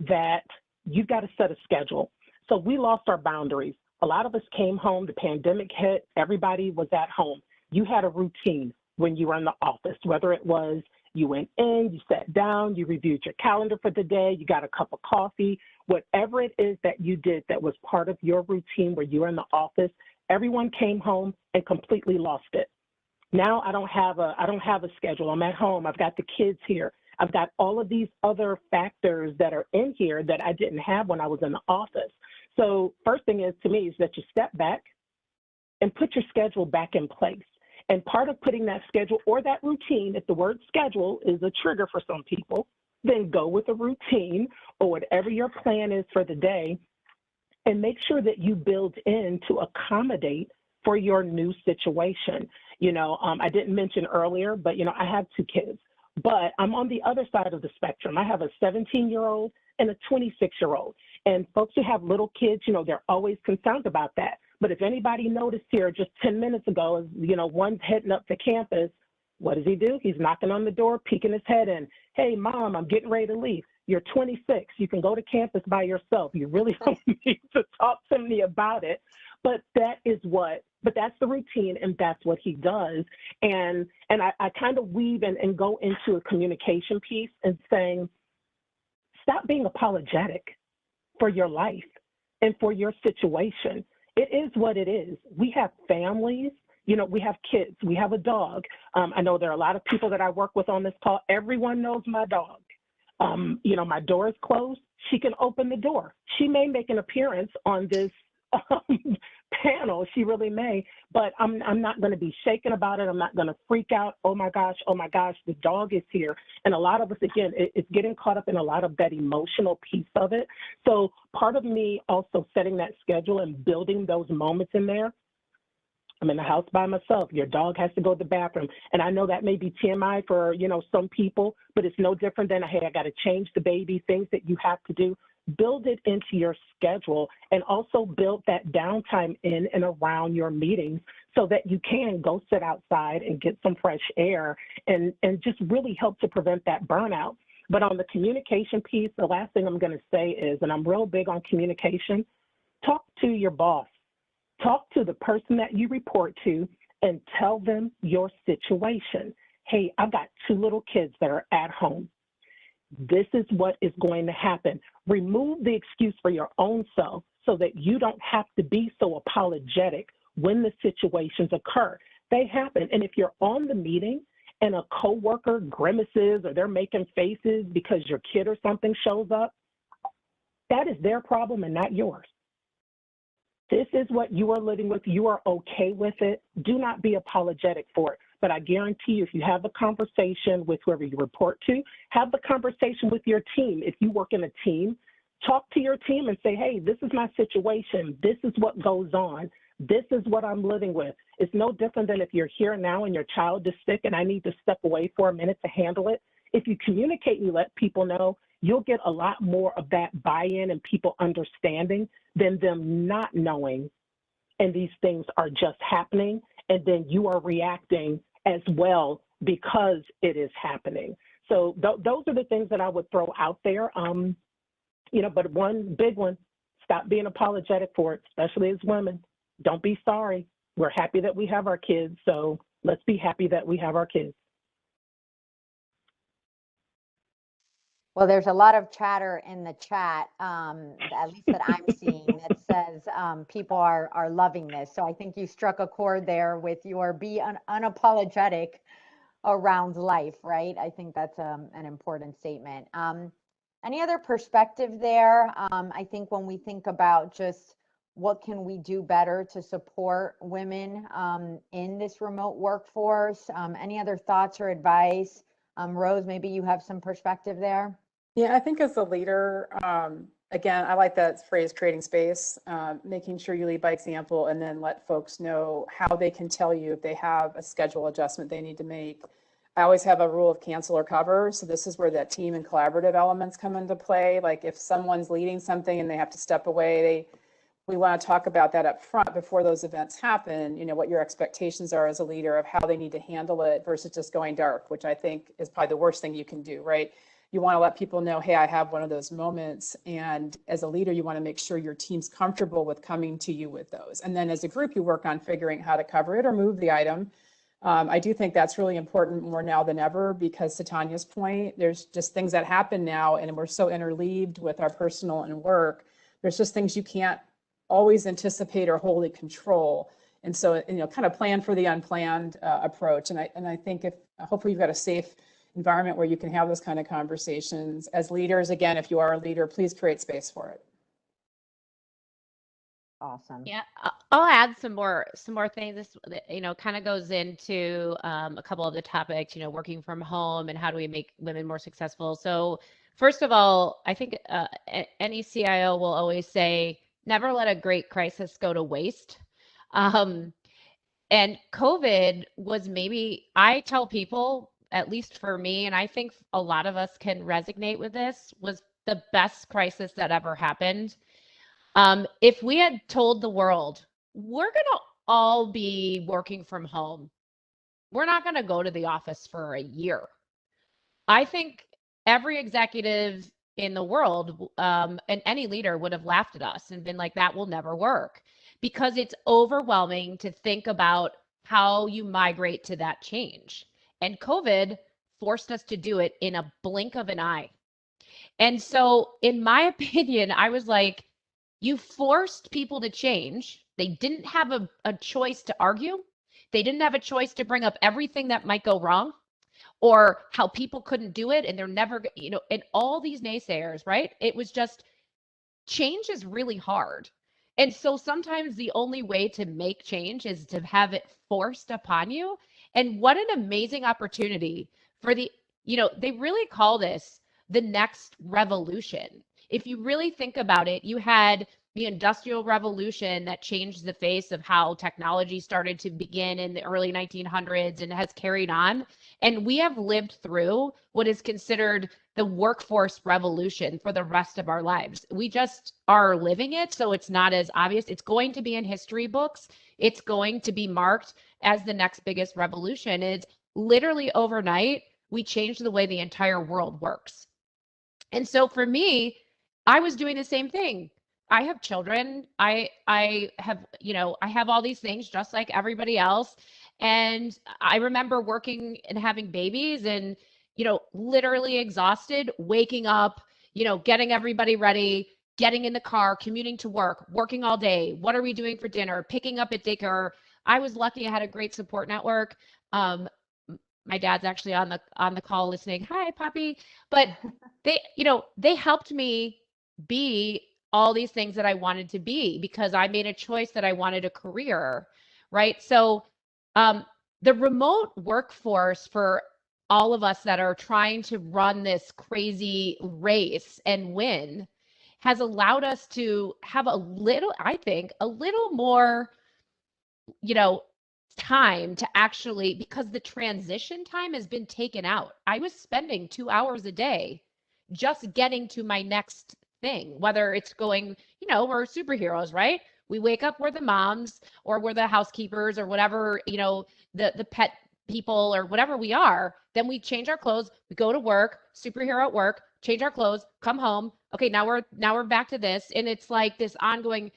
Speaker 7: that you've got to set a schedule. So we lost our boundaries. A lot of us came home, the pandemic hit, everybody was at home. You had a routine when you were in the office, whether it was you went in, you sat down, you reviewed your calendar for the day, you got a cup of coffee, whatever it is that you did that was part of your routine where you were in the office, everyone came home and completely lost it. Now I don't have a schedule. I'm at home. I've got the kids here. I've got all of these other factors that are in here that I didn't have when I was in the office. So first thing is, to me, is that you step back and put your schedule back in place. And part of putting that schedule or that routine, if the word schedule is a trigger for some people, then go with a routine or whatever your plan is for the day, and make sure that you build in to accommodate for your new situation. I didn't mention earlier, but, I have 2 kids, but I'm on the other side of the spectrum. I have a 17-year-old and a 26-year-old. And folks who have little kids, they're always concerned about that. But if anybody noticed here just 10 minutes ago, one's heading up to campus, what does he do? He's knocking on the door, peeking his head in. Hey, Mom, I'm getting ready to leave. You're 26. You can go to campus by yourself. You really don't need to talk to me about it. But that's the routine, and that's what he does. And I kind of weave and go into a communication piece and saying, stop being apologetic for your life and for your situation. It is what it is. We have families, we have kids, we have a dog. I know there are a lot of people that I work with on this call. Everyone knows my dog. My door is closed. She can open the door. She may make an appearance on this panel. She really may, but I'm not going to be shaken about it. I'm not going to freak out. Oh my gosh, the dog is here. And a lot of us, again, it's getting caught up in a lot of that emotional piece of it. So part of me also setting that schedule and building those moments in there. I'm in the house by myself. Your dog has to go to the bathroom. And I know that may be TMI for, some people, but it's no different than, hey, I got to change the baby, things that you have to do. Build it into your schedule, and also build that downtime in and around your meetings so that you can go sit outside and get some fresh air and just really help to prevent that burnout. But on the communication piece, the last thing I'm going to say is, and I'm real big on communication, talk to your boss. Talk to the person that you report to and tell them your situation. Hey, I've got 2 little kids that are at home. This is what is going to happen. Remove the excuse for your own self so that you don't have to be so apologetic when the situations occur. They happen. And if you're on the meeting and a coworker grimaces or they're making faces because your kid or something shows up, that is their problem and not yours. This is what you are living with. You are okay with it. Do not be apologetic for it. But I guarantee you, if you have a conversation with whoever you report to, have the conversation with your team. If you work in a team, talk to your team and say, hey, this is my situation. This is what goes on. This is what I'm living with. It's no different than if you're here now and your child is sick and I need to step away for a minute to handle it. If you communicate and you let people know, you'll get a lot more of that buy-in and people understanding than them not knowing, and these things are just happening, and then you are reacting as well because it is happening. So those are the things that I would throw out there. But one big one, stop being apologetic for it, especially as women. Don't be sorry. We're happy that we have our kids, so let's be happy that we have our kids.
Speaker 2: Well, there's a lot of chatter in the chat, at least that I'm seeing, that says people are loving this. So I think you struck a chord there with your unapologetic around life, right? I think that's an important statement. Any other perspective there? I think when we think about just what can we do better to support women in this remote workforce, any other thoughts or advice? Rose, maybe you have some perspective there.
Speaker 8: Yeah, I think as a leader, again, I like that phrase, creating space, making sure you lead by example, and then let folks know how they can tell you if they have a schedule adjustment they need to make. I always have a rule of cancel or cover. So this is where that team and collaborative elements come into play. Like if someone's leading something and they have to step away, we want to talk about that up front before those events happen, what your expectations are as a leader of how they need to handle it versus just going dark, which I think is probably the worst thing you can do, right? You want to let people know, hey, I have one of those moments. And as a leader, you want to make sure your team's comfortable with coming to you with those. And then as a group, you work on figuring how to cover it or move the item. I do think that's really important more now than ever, because to Tanya's point, there's just things that happen now and we're so interleaved with our personal and work. There's just things you can't always anticipate or wholly control. And so, kind of plan for the unplanned approach. And I think hopefully you've got a safe environment where you can have those kind of conversations. As leaders, again, if you are a leader, please create space for it.
Speaker 2: Awesome.
Speaker 6: Yeah, I'll add some more things. This, kind of goes into a couple of the topics, working from home and how do we make women more successful. So first of all, I think any CIO will always say, never let a great crisis go to waste. And COVID was I tell people, at least for me, and I think a lot of us can resonate with this, was the best crisis that ever happened. If we had told the world, we're going to all be working from home, we're not going to go to the office for a year, I think every executive in the world and any leader would have laughed at us and been like, that will never work, because it's overwhelming to think about how you migrate to that change. And COVID forced us to do it in a blink of an eye. And so, in my opinion, I was like, you forced people to change. They didn't have a choice to argue. They didn't have a choice to bring up everything that might go wrong or how people couldn't do it. And they're never, and all these naysayers, right? It was just, change is really hard. And so sometimes the only way to make change is to have it forced upon you. And what an amazing opportunity for they really call this the next revolution. If you really think about it, you had the Industrial Revolution that changed the face of how technology started to begin in the early 1900s and has carried on. And we have lived through what is considered the workforce revolution for the rest of our lives. We just are living it, so it's not as obvious. It's going to be in history books. It's going to be marked as the next biggest revolution. It's literally overnight, we changed the way the entire world works. And so for me, I was doing the same thing. I have children. I have, I have all these things just like everybody else. And I remember working and having babies and, literally exhausted, waking up, getting everybody ready, getting in the car, commuting to work, working all day. What are we doing for dinner? Picking up at daycare. I was lucky I had a great support network. My dad's actually on the call listening. Hi, Poppy. But they helped me be all these things that I wanted to be because I made a choice that I wanted a career, right? So the remote workforce for all of us that are trying to run this crazy race and win has allowed us to have I think, a little more, time to actually, because the transition time has been taken out. I was spending 2 hours a day just getting to my next thing, whether it's going, we're superheroes, right? We wake up, we're the moms or we're the housekeepers or whatever, the pet people or whatever we are. Then we change our clothes, we go to work, superhero at work, change our clothes, come home. Okay, now we're back to this. And it's like this ongoing,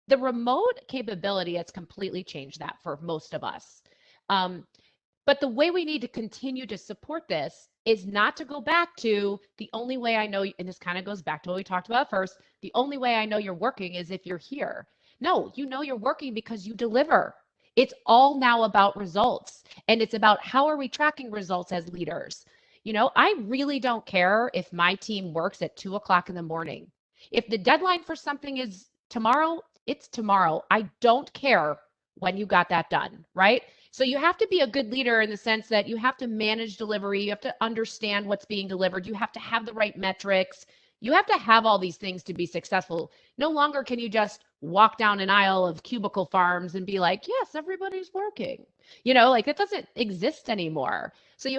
Speaker 6: the remote capability has completely changed that for most of us. But the way we need to continue to support this is not to go back to the only way I know, and this kind of goes back to what we talked about first, the only way I know you're working is if you're here. No, you're working because you deliver. It's all now about results. And it's about how are we tracking results as leaders? I really don't care if my team works at 2 o'clock in the morning. If the deadline for something is tomorrow, it's tomorrow. I don't care when you got that done, right? So you have to be a good leader in the sense that you have to manage delivery. You have to understand what's being delivered. You have to have the right metrics. You have to have all these things to be successful. No longer can you just walk down an aisle of cubicle farms and be like, yes, everybody's working. Like it doesn't exist anymore. So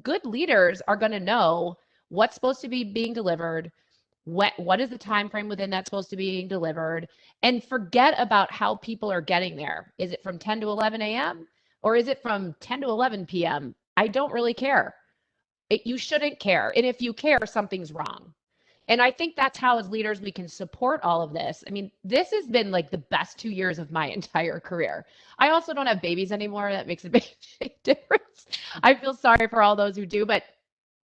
Speaker 6: good leaders are going to know what's supposed to be being delivered, what is the time frame within that's supposed to be being delivered, and forget about how people are getting there. Is it from 10 to 11 a.m. or is it from 10 to 11 p.m.? I don't really care. You shouldn't care. And if you care, something's wrong. And I think that's how, as leaders, we can support all of this. I mean, this has been like the best 2 years of my entire career. I also don't have babies anymore. That makes a big difference. I feel sorry for all those who do, but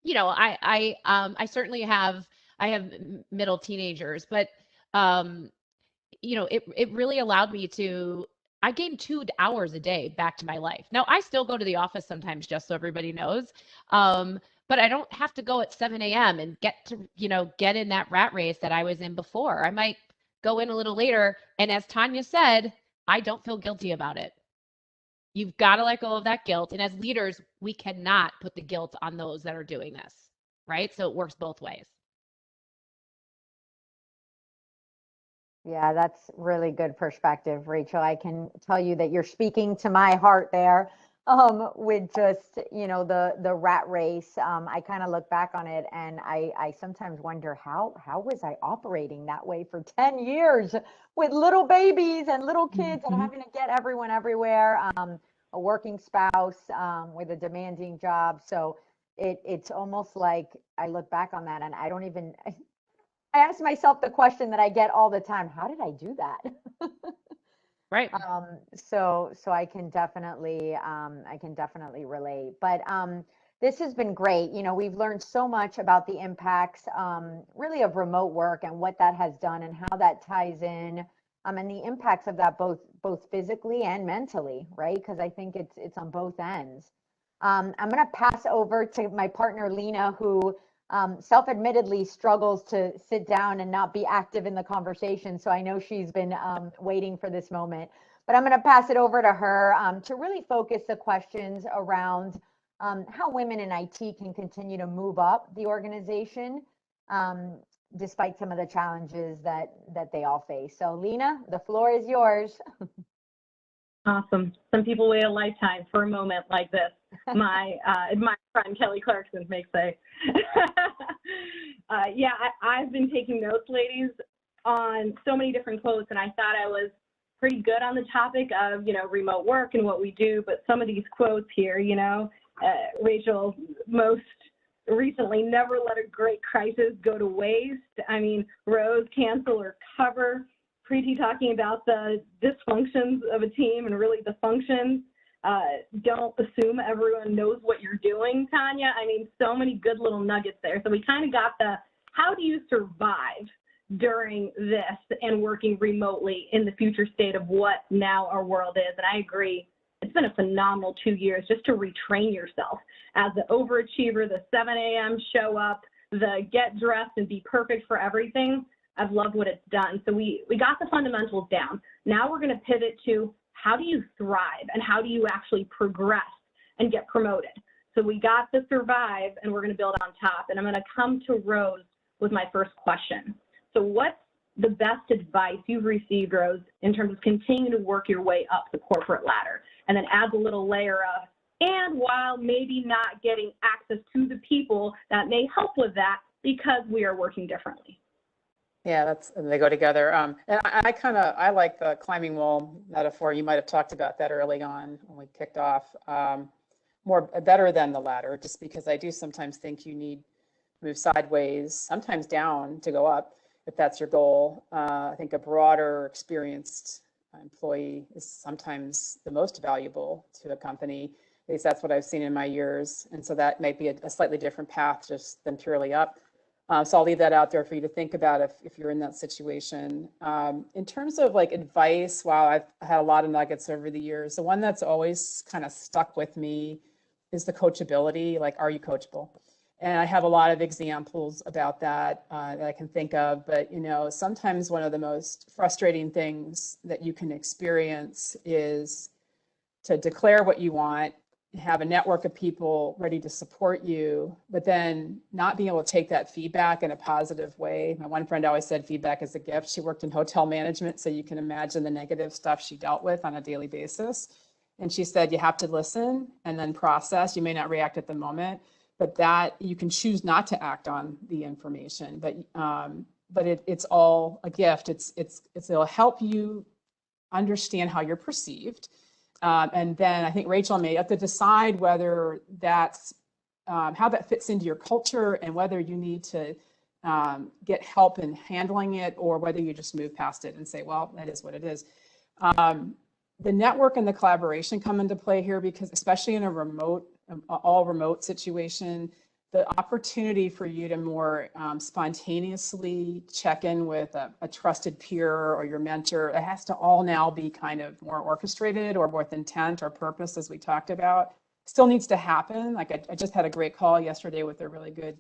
Speaker 6: I certainly have middle teenagers, but it really allowed me to. I gained 2 hours a day back to my life. Now I still go to the office sometimes, just so everybody knows. But I don't have to go at 7 a.m. and get in that rat race that I was in before. I might go in a little later. And as Tanya said, I don't feel guilty about it. You've got to let go of that guilt. And as leaders, we cannot put the guilt on those that are doing this, right? So it works both ways.
Speaker 2: Yeah, that's really good perspective, Rachel. I can tell you that you're speaking to my heart there, with just, the rat race. I kind of look back on it and I sometimes wonder how was I operating that way for 10 years with little babies and little kids and having to get everyone everywhere, a working spouse, with a demanding job. So it's almost like I look back on that and I ask myself the question that I get all the time: how did I do that?
Speaker 6: Right.
Speaker 2: So I can definitely relate. But this has been great. We've learned so much about the impacts, really, of remote work and what that has done and how that ties in, and the impacts of that both physically and mentally, right? Because I think it's on both ends. I'm going to pass over to my partner Lena, who self-admittedly struggles to sit down and not be active in the conversation. So I know she's been waiting for this moment. But I'm going to pass it over to her to really focus the questions around how women in IT can continue to move up the organization despite some of the challenges that they all face. So Lena, the floor is yours.
Speaker 3: Awesome. Some people wait a lifetime for a moment like this. My friend Kelly Clarkson may say. Yeah, I've been taking notes, ladies, on so many different quotes, and I thought I was pretty good on the topic of, remote work and what we do, but some of these quotes here, Rachel, most recently, never let a great crisis go to waste. I mean, Rose, cancel or cover. Preeti talking about the dysfunctions of a team and really the functions. Don't assume everyone knows what you're doing, Tanya. I mean, so many good little nuggets there. So we kind of got the, how do you survive during this and working remotely in the future state of what now our world is? And I agree. It's been a phenomenal 2 years just to retrain yourself as the overachiever, the 7 a.m. show up, the get dressed and be perfect for everything. I've loved what it's done. So we got the fundamentals down. Now we're going to pivot to how do you thrive and how do you actually progress and get promoted? So we got the survive and we're going to build on top. And I'm going to come to Rose with my first question. So what's the best advice you've received, Rose, in terms of continuing to work your way up the corporate ladder? And then adds a little layer of, and while maybe not getting access to the people that may help with that because we are working differently.
Speaker 8: Yeah, they go together. And I like the climbing wall metaphor. You might have talked about that early on when we kicked off. Better than the ladder, just because I do sometimes think you need to move sideways, sometimes down to go up, if that's your goal. I think a broader, experienced employee is sometimes the most valuable to a company. At least that's what I've seen in my years. And so that might be a slightly different path just than purely up. So I'll leave that out there for you to think about if you're in that situation. In terms of like advice, wow, I've had a lot of nuggets over the years. The one that's always kind of stuck with me is the coachability. Like, are you coachable? And I have a lot of examples about that that I can think of. But, sometimes one of the most frustrating things that you can experience is to declare what you want, have a network of people ready to support you, but then not being able to take that feedback in a positive way. My one friend always said feedback is a gift. She worked in hotel management, so you can imagine the negative stuff she dealt with on a daily basis. And she said, you have to listen and then process. You may not react at the moment, but that you can choose not to act on the information. But it's all a gift. It'll help you understand how you're perceived. And then I think Rachel may have to decide whether that's how that fits into your culture and whether you need to get help in handling it or whether you just move past it and say, well, that is what it is. The network and the collaboration come into play here because especially in a all remote situation, the opportunity for you to more spontaneously check in with a trusted peer or your mentor, it has to all now be kind of more orchestrated or with intent or purpose, as we talked about. Still needs to happen. Like I just had a great call yesterday with a really good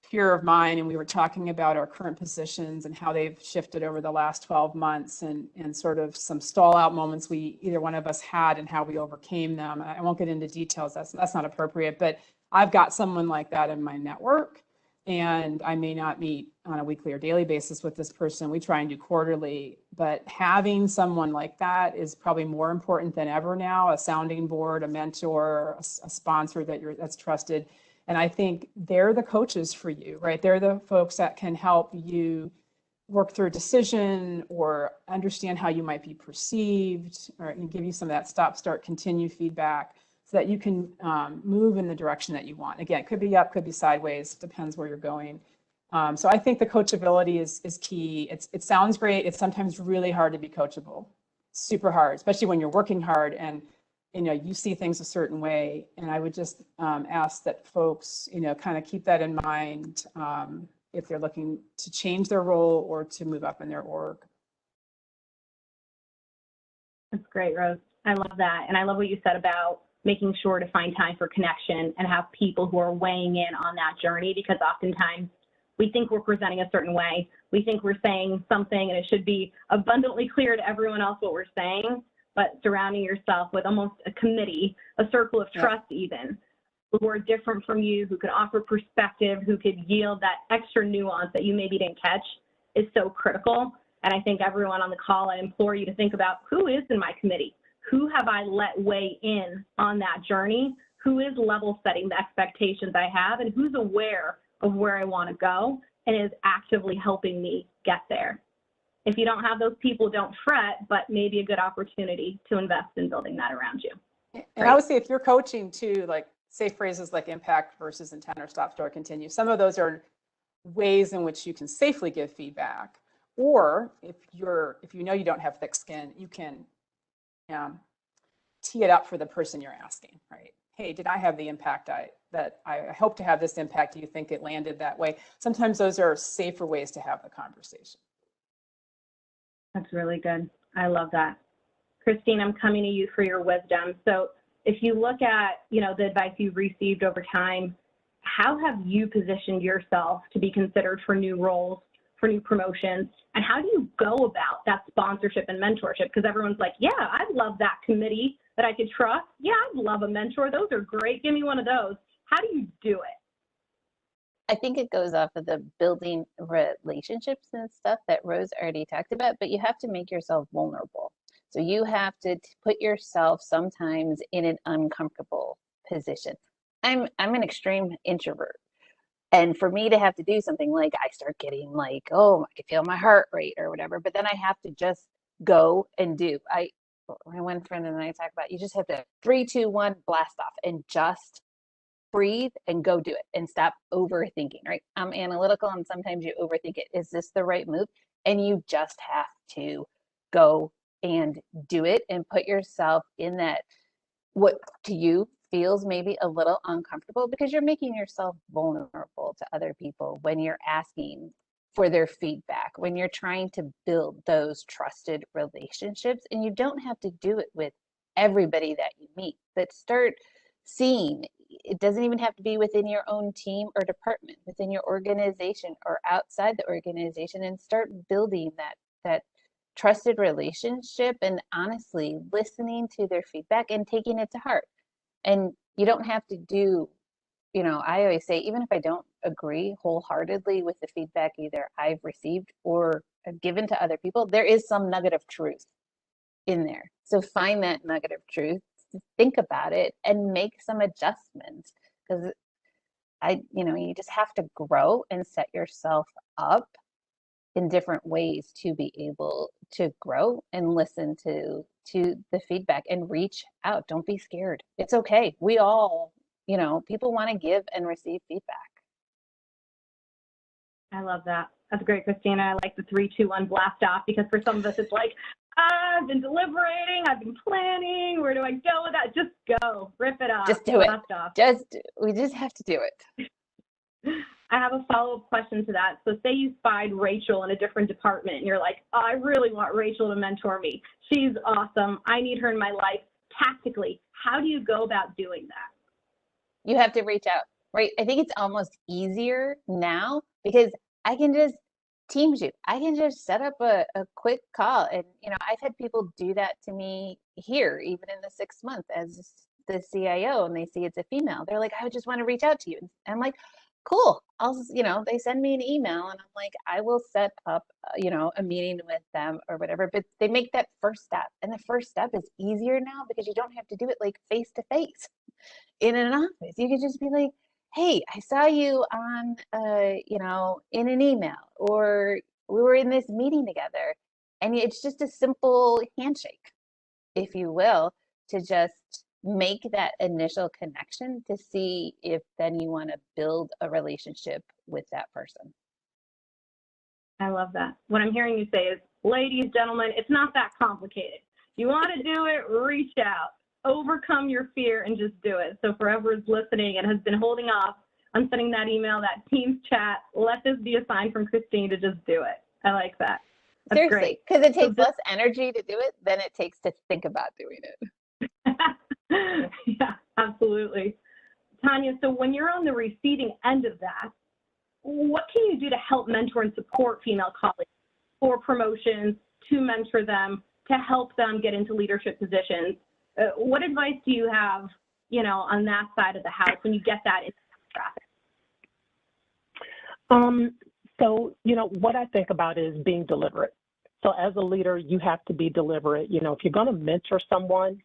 Speaker 8: peer of mine, and we were talking about our current positions and how they've shifted over the last 12 months and sort of some stall out moments either one of us had and how we overcame them. I won't get into details. That's not appropriate, but I've got someone like that in my network, and I may not meet on a weekly or daily basis with this person. We try and do quarterly, but having someone like that is probably more important than ever now, a sounding board, a mentor, a sponsor that's trusted. And I think they're the coaches for you, right? They're the folks that can help you work through a decision or understand how you might be perceived or give you some of that stop, start, continue feedback so that you can move in the direction that you want. Again, it could be up, could be sideways, depends where you're going. So I think the coachability is key. It sounds great. It's sometimes really hard to be coachable, super hard, especially when you're working hard and you see things a certain way. And I would just ask that folks, kind of keep that in mind if they're looking to change their role or to move up in their org.
Speaker 3: That's great, Rose. I love that. And I love what you said about making sure to find time for connection and have people who are weighing in on that journey, because oftentimes we think we're presenting a certain way. We think we're saying something and it should be abundantly clear to everyone else what we're saying, but surrounding yourself with almost a committee, a circle of trust even, who are different from you, who can offer perspective, who could yield that extra nuance that you maybe didn't catch is so critical. And I think everyone on the call, I implore you to think about who is in my committee? Who have I let weigh in on that journey? Who is level setting the expectations I have, and who's aware of where I want to go and is actively helping me get there? If you don't have those people, don't fret, but maybe a good opportunity to invest in building that around you.
Speaker 8: And I would say if you're coaching too, like say phrases like impact versus intent or stop, start, continue. Some of those are ways in which you can safely give feedback. Or if you know you don't have thick skin, you can tee it up for the person you're asking, right? Hey, did I have the impact that I hope to have this impact? Do you think it landed that way? Sometimes those are safer ways to have the conversation.
Speaker 3: That's really good. I love that. Christine, I'm coming to you for your wisdom. So if you look at, the advice you've received over time, how have you positioned yourself to be considered for new roles, for new promotions? And how do you go about that sponsorship and mentorship? Because everyone's like, yeah, I'd love that committee that I could trust. Yeah, I'd love a mentor. Those are great. Give me one of those. How do you do it?
Speaker 5: I think it goes off of the building relationships and stuff that Rose already talked about, but you have to make yourself vulnerable. So you have to put yourself sometimes in an uncomfortable position. I'm an extreme introvert. And for me to have to do something like I start getting like, oh, I can feel my heart rate or whatever, but then I have to just go and do. My one friend and I talk about, you just have to 3, 2, 1, blast off and just breathe and go do it and stop overthinking, right? I'm analytical and sometimes you overthink it. Is this the right move? And you just have to go and do it and put yourself in that, what to you feels maybe a little uncomfortable, because you're making yourself vulnerable to other people when you're asking for their feedback, when you're trying to build those trusted relationships. And you don't have to do it with everybody that you meet, but start seeing, it doesn't even have to be within your own team or department, within your organization or outside the organization, and start building that trusted relationship and honestly listening to their feedback and taking it to heart. And you don't have to do, I always say, even if I don't agree wholeheartedly with the feedback either I've received or given to other people, there is some nugget of truth in there. So find that nugget of truth, think about it, and make some adjustments, because you just have to grow and set yourself up in different ways to be able to grow and listen to the feedback and reach out. Don't be scared. It's okay. We all, people want to give and receive feedback.
Speaker 3: I love that. That's great, Christina. I like the 3, 2, 1 blast off, because for some of us, it's like, I've been deliberating, I've been planning, where do I go with that? Just go, rip it off.
Speaker 5: Just do it.
Speaker 3: Off.
Speaker 5: We just have to do it.
Speaker 3: I have a follow-up question to that. So say you spied Rachel in a different department and you're like, oh, I really want Rachel to mentor me. She's awesome. I need her in my life. Tactically, how do you go about doing that?
Speaker 5: You have to reach out, right? I think it's almost easier now because I can just Teams you. I can just set up a quick call. And, I've had people do that to me here, even in the 6 months as the CIO, and they see it's a female. They're like, I just want to reach out to you. And I'm like, cool. They send me an email and I'm like, I will set up, a meeting with them or whatever, but they make that first step. And the first step is easier now because you don't have to do it like face to face in an office. You can just be like, hey, I saw you on, in an email, or we were in this meeting together. And it's just a simple handshake, if you will, to just make that initial connection to see if then you want to build a relationship with that person.
Speaker 3: I love that. What I'm hearing you say is, ladies, gentlemen, it's not that complicated. You want to do it, reach out. Overcome your fear and just do it. So for whoever's listening and has been holding off on sending that email, that Teams chat, let this be a sign from Christine to just do it. I like that. That's
Speaker 5: seriously, because it takes less energy to do it than it takes to think about doing it.
Speaker 3: Yeah, absolutely. Tanya, so when you're on the receiving end of that, what can you do to help mentor and support female colleagues for promotions, to mentor them, to help them get into leadership positions? What advice do you have, on that side of the house when you get that into traffic?
Speaker 7: So, what I think about is being deliberate. So as a leader, you have to be deliberate. If you're going to mentor someone,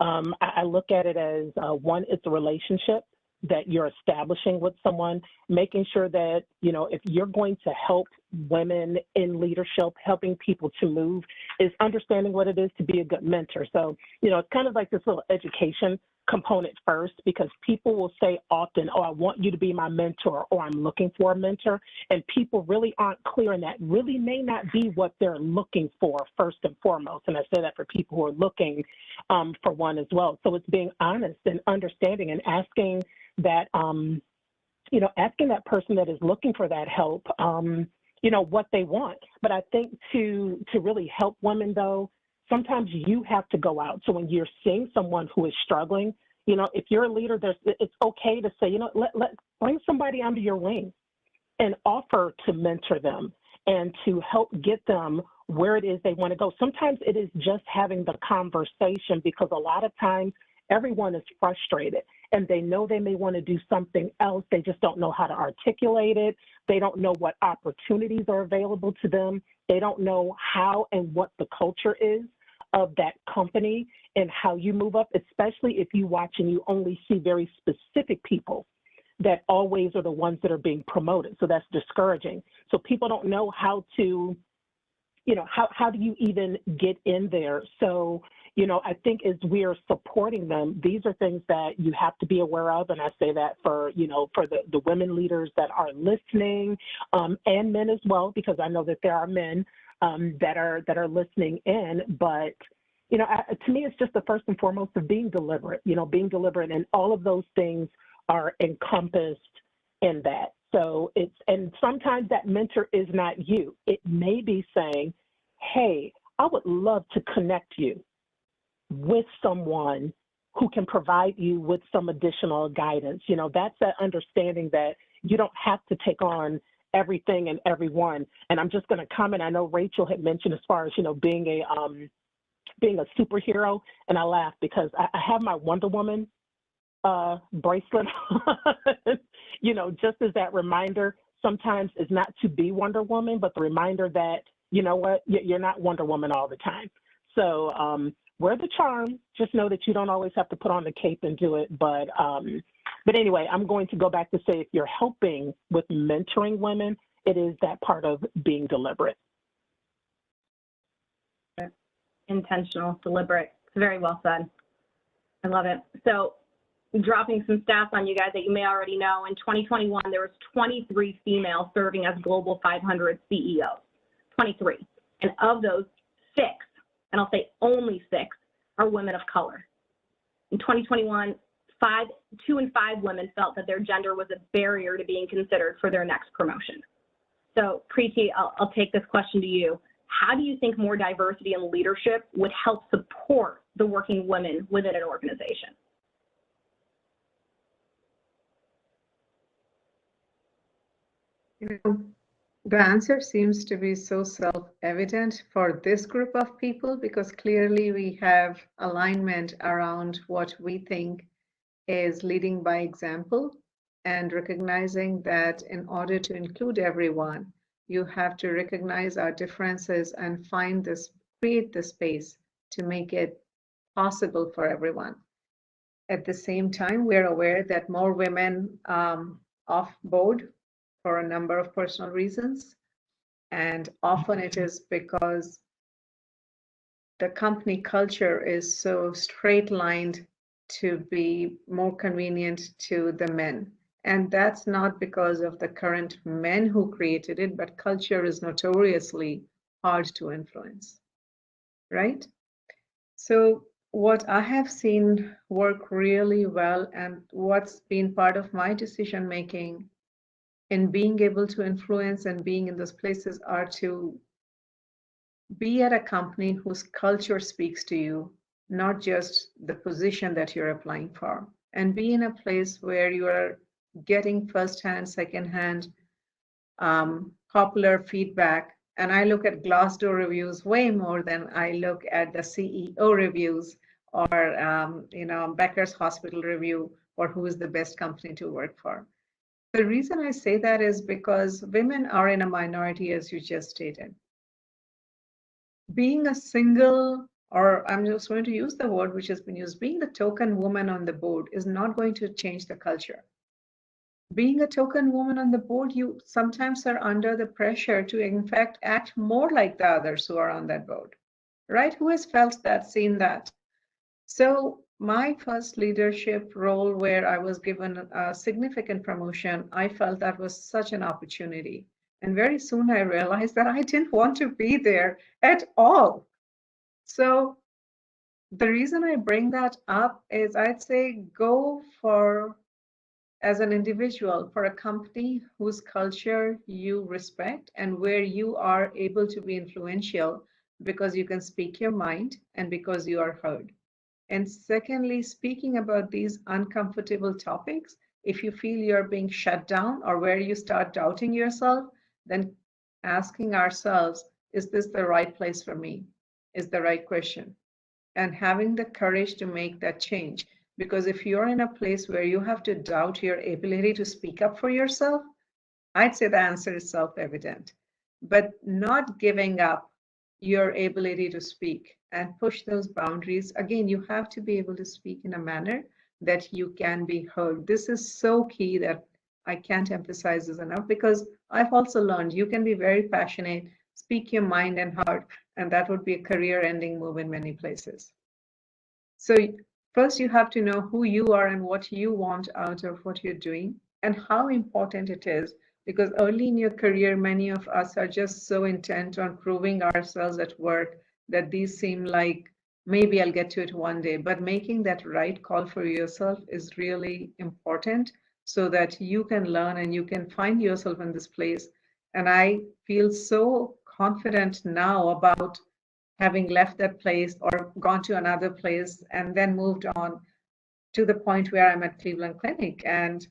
Speaker 7: I look at it as one, it's a relationship that you're establishing with someone, making sure that, if you're going to help women in leadership, helping people to move, is understanding what it is to be a good mentor. So, it's kind of like this little education component first, because people will say often, oh, I want you to be my mentor, or I'm looking for a mentor. And people really aren't clear, and that really may not be what they're looking for first and foremost. And I say that for people who are looking for one as well. So it's being honest and understanding and asking that, asking that person that is looking for that help, what they want. But I think to really help women, though, sometimes you have to go out. So when you're seeing someone who is struggling, if you're a leader, it's okay to say, let bring somebody under your wing and offer to mentor them and to help get them where it is they want to go. Sometimes it is just having the conversation, because a lot of times everyone is frustrated and they know they may want to do something else. They just don't know how to articulate it. They don't know what opportunities are available to them. They don't know how and what the culture is of that company and how you move up, especially if you watch and you only see very specific people that always are the ones that are being promoted. So that's discouraging. So people don't know how to, how do you even get in there? So, I think as we're supporting them, these are things that you have to be aware of. And I say that for, for the women leaders that are listening, and men as well, because I know that there are men that are listening in. But, to me, it's just the first and foremost of being deliberate, and all of those things are encompassed in that. So and sometimes that mentor is not you. It may be saying, hey, I would love to connect you with someone who can provide you with some additional guidance. That's that understanding that you don't have to take on everything and everyone. And I'm just going to comment. I know Rachel had mentioned as far as, being a superhero, and I laugh because I have my Wonder Woman bracelet, just as that reminder. Sometimes it's not to be Wonder Woman, but the reminder that, you're not Wonder Woman all the time. So wear the charm. Just know that you don't always have to put on the cape and do it. But anyway, I'm going to go back to say, if you're helping with mentoring women, it is that part of being deliberate.
Speaker 3: Intentional, deliberate. It's very well said. I love it. So dropping some stats on you guys that you may already know, in 2021, there was 23 females serving as Global 500 CEOs, 23. And of those, 6, and I'll say only 6, are women of color. In 2021, 2 in 5 women felt that their gender was a barrier to being considered for their next promotion. So Preeti, I'll take this question to you. How do you think more diversity in leadership would help support the working women within an organization?
Speaker 4: The answer seems to be so self-evident for this group of people, because clearly we have alignment around what we think is leading by example, and recognizing that in order to include everyone, you have to recognize our differences and create the space to make it possible for everyone. At the same time, we're aware that more women off board for a number of personal reasons. And often it is because the company culture is so straight-lined to be more convenient to the men. And that's not because of the current men who created it, but culture is notoriously hard to influence, right? So what I have seen work really well, and what's been part of my decision-making in being able to influence and being in those places, are to be at a company whose culture speaks to you, not just the position that you're applying for. And be in a place where you are getting firsthand, secondhand popular feedback. And I look at Glassdoor reviews way more than I look at the CEO reviews or Becker's Hospital review or who is the best company to work for. The reason I say that is because women are in a minority, as you just stated. Being a single, or I'm just going to use the word which has been used, being the token woman on the board is not going to change the culture. Being a token woman on the board, you sometimes are under the pressure to, in fact, act more like the others who are on that board, right? Who has felt that, seen that? So my first leadership role where I was given a significant promotion, I felt that was such an opportunity. And very soon I realized that I didn't want to be there at all. So the reason I bring that up is I'd say go for, as an individual, for a company whose culture you respect and where you are able to be influential because you can speak your mind and because you are heard. And secondly, speaking about these uncomfortable topics, if you feel you're being shut down or where you start doubting yourself, then asking ourselves, is this the right place for me? Is the right question. And having the courage to make that change. Because if you're in a place where you have to doubt your ability to speak up for yourself, I'd say the answer is self-evident. But not giving up your ability to speak and push those boundaries. Again, you have to be able to speak in a manner that you can be heard. This is so key that I can't emphasize this enough, because I've also learned you can be very passionate, speak your mind and heart, and that would be a career-ending move in many places. So first you have to know who you are and what you want out of what you're doing and how important it is. Because early in your career, many of us are just so intent on proving ourselves at work that these seem like, maybe I'll get to it one day. But making that right call for yourself is really important so that you can learn and you can find yourself in this place. And I feel so confident now about having left that place or gone to another place and then moved on to the point where I'm at Cleveland Clinic. And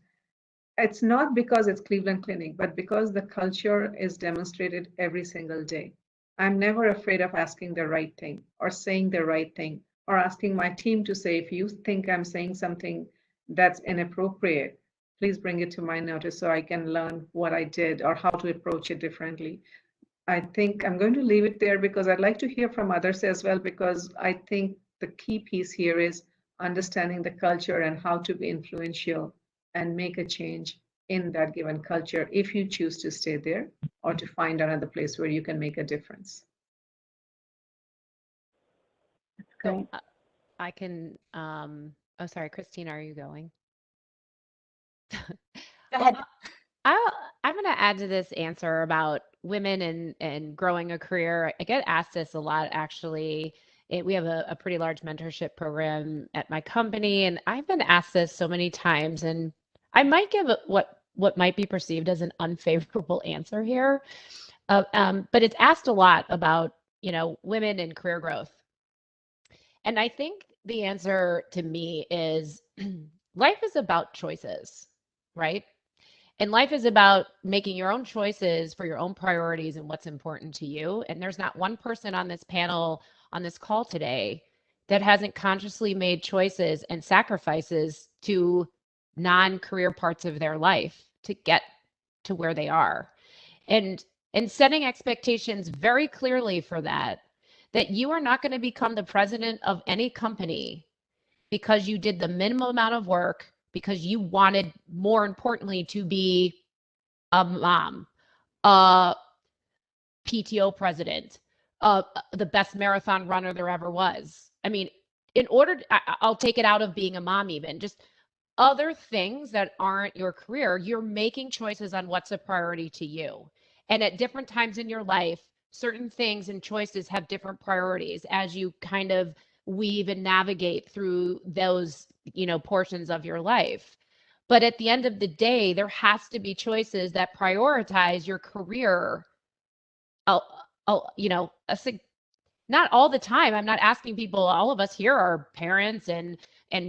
Speaker 4: it's not because it's Cleveland Clinic, but because the culture is demonstrated every single day. I'm never afraid of asking the right thing or saying the right thing or asking my team to say, if you think I'm saying something that's inappropriate, please bring it to my notice so I can learn what I did or how to approach it differently. I think I'm going to leave it there because I'd like to hear from others as well, because I think the key piece here is understanding the culture and how to be influential and make a change in that given culture if you choose to stay there or to find another place where you can make a difference.
Speaker 3: Great.
Speaker 6: I can, oh, sorry, Christina, are you going?
Speaker 2: Go ahead.
Speaker 6: I'm going to add to this answer about women and growing a career. I get asked this a lot, actually. We have a pretty large mentorship program at my company, and I've been asked this so many times, and I might give what might be perceived as an unfavorable answer here, but it's asked a lot about, women and career growth. And I think the answer to me is life is about choices, right? And life is about making your own choices for your own priorities and what's important to you. And there's not one person on this panel, on this call today, that hasn't consciously made choices and sacrifices to non-career parts of their life to get to where they are. And setting expectations very clearly for that you are not going to become the president of any company because you did the minimum amount of work, because you wanted, more importantly, to be a mom, a PTO president, the best marathon runner there ever was. I mean, I'll take it out of being a mom even, just other things that aren't your career, you're making choices on what's a priority to you. And at different times in your life, certain things and choices have different priorities as you kind of weave and navigate through those, portions of your life. But at the end of the day, there has to be choices that prioritize your career, not all the time. I'm not asking people, all of us here are parents and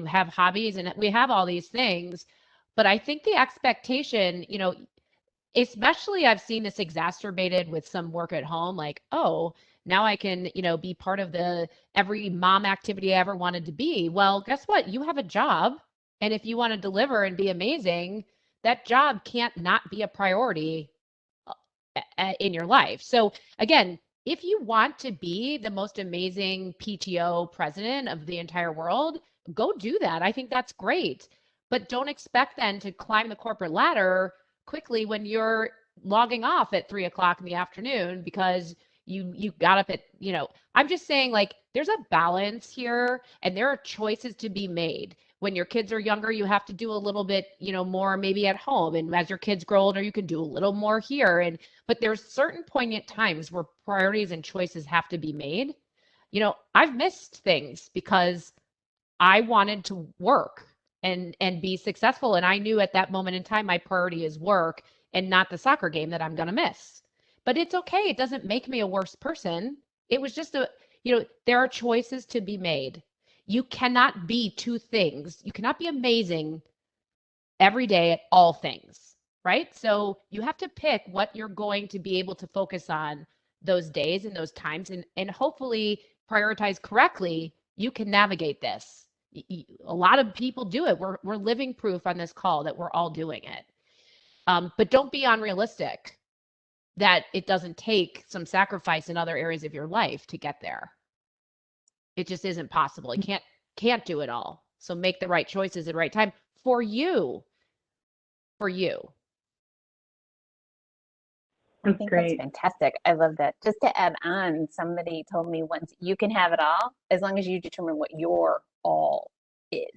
Speaker 6: have hobbies and we have all these things. But I think the expectation, you know, especially I've seen this exacerbated with some work at home, like, oh, now I can, you know, be part of the every mom activity I ever wanted to be. Well, guess what? You have a job. And if you want to deliver and be amazing, that job can't not be a priority in your life. So again, if you want to be the most amazing PTO president of the entire world, go do that. I think that's great. But don't expect then to climb the corporate ladder quickly when you're logging off at 3 o'clock in the afternoon because you got up at, you know, I'm just saying, like, there's a balance here and there are choices to be made. When your kids are younger, you have to do a little bit, you know, more maybe at home. And as your kids grow older, you can do a little more here. And but there's certain poignant times where priorities and choices have to be made. You know, I've missed things because I wanted to work and be successful. And I knew at that moment in time, my priority is work and not the soccer game that I'm going to miss. But it's okay. It doesn't make me a worse person. It was just you know, there are choices to be made. You cannot be two things. You cannot be amazing every day at all things, right? So you have to pick what you're going to be able to focus on those days and those times and hopefully prioritize correctly. You can navigate this. A lot of people do it. We're living proof on this call that we're all doing it. But don't be unrealistic that it doesn't take some sacrifice in other areas of your life to get there. It just isn't possible. You can't do it all. So make the right choices at the right time for you. For you.
Speaker 5: I
Speaker 3: That's
Speaker 5: think
Speaker 3: great.
Speaker 5: that's fantastic. I love that. Just to add on, somebody told me once, you can have it all as long as you determine what your all is.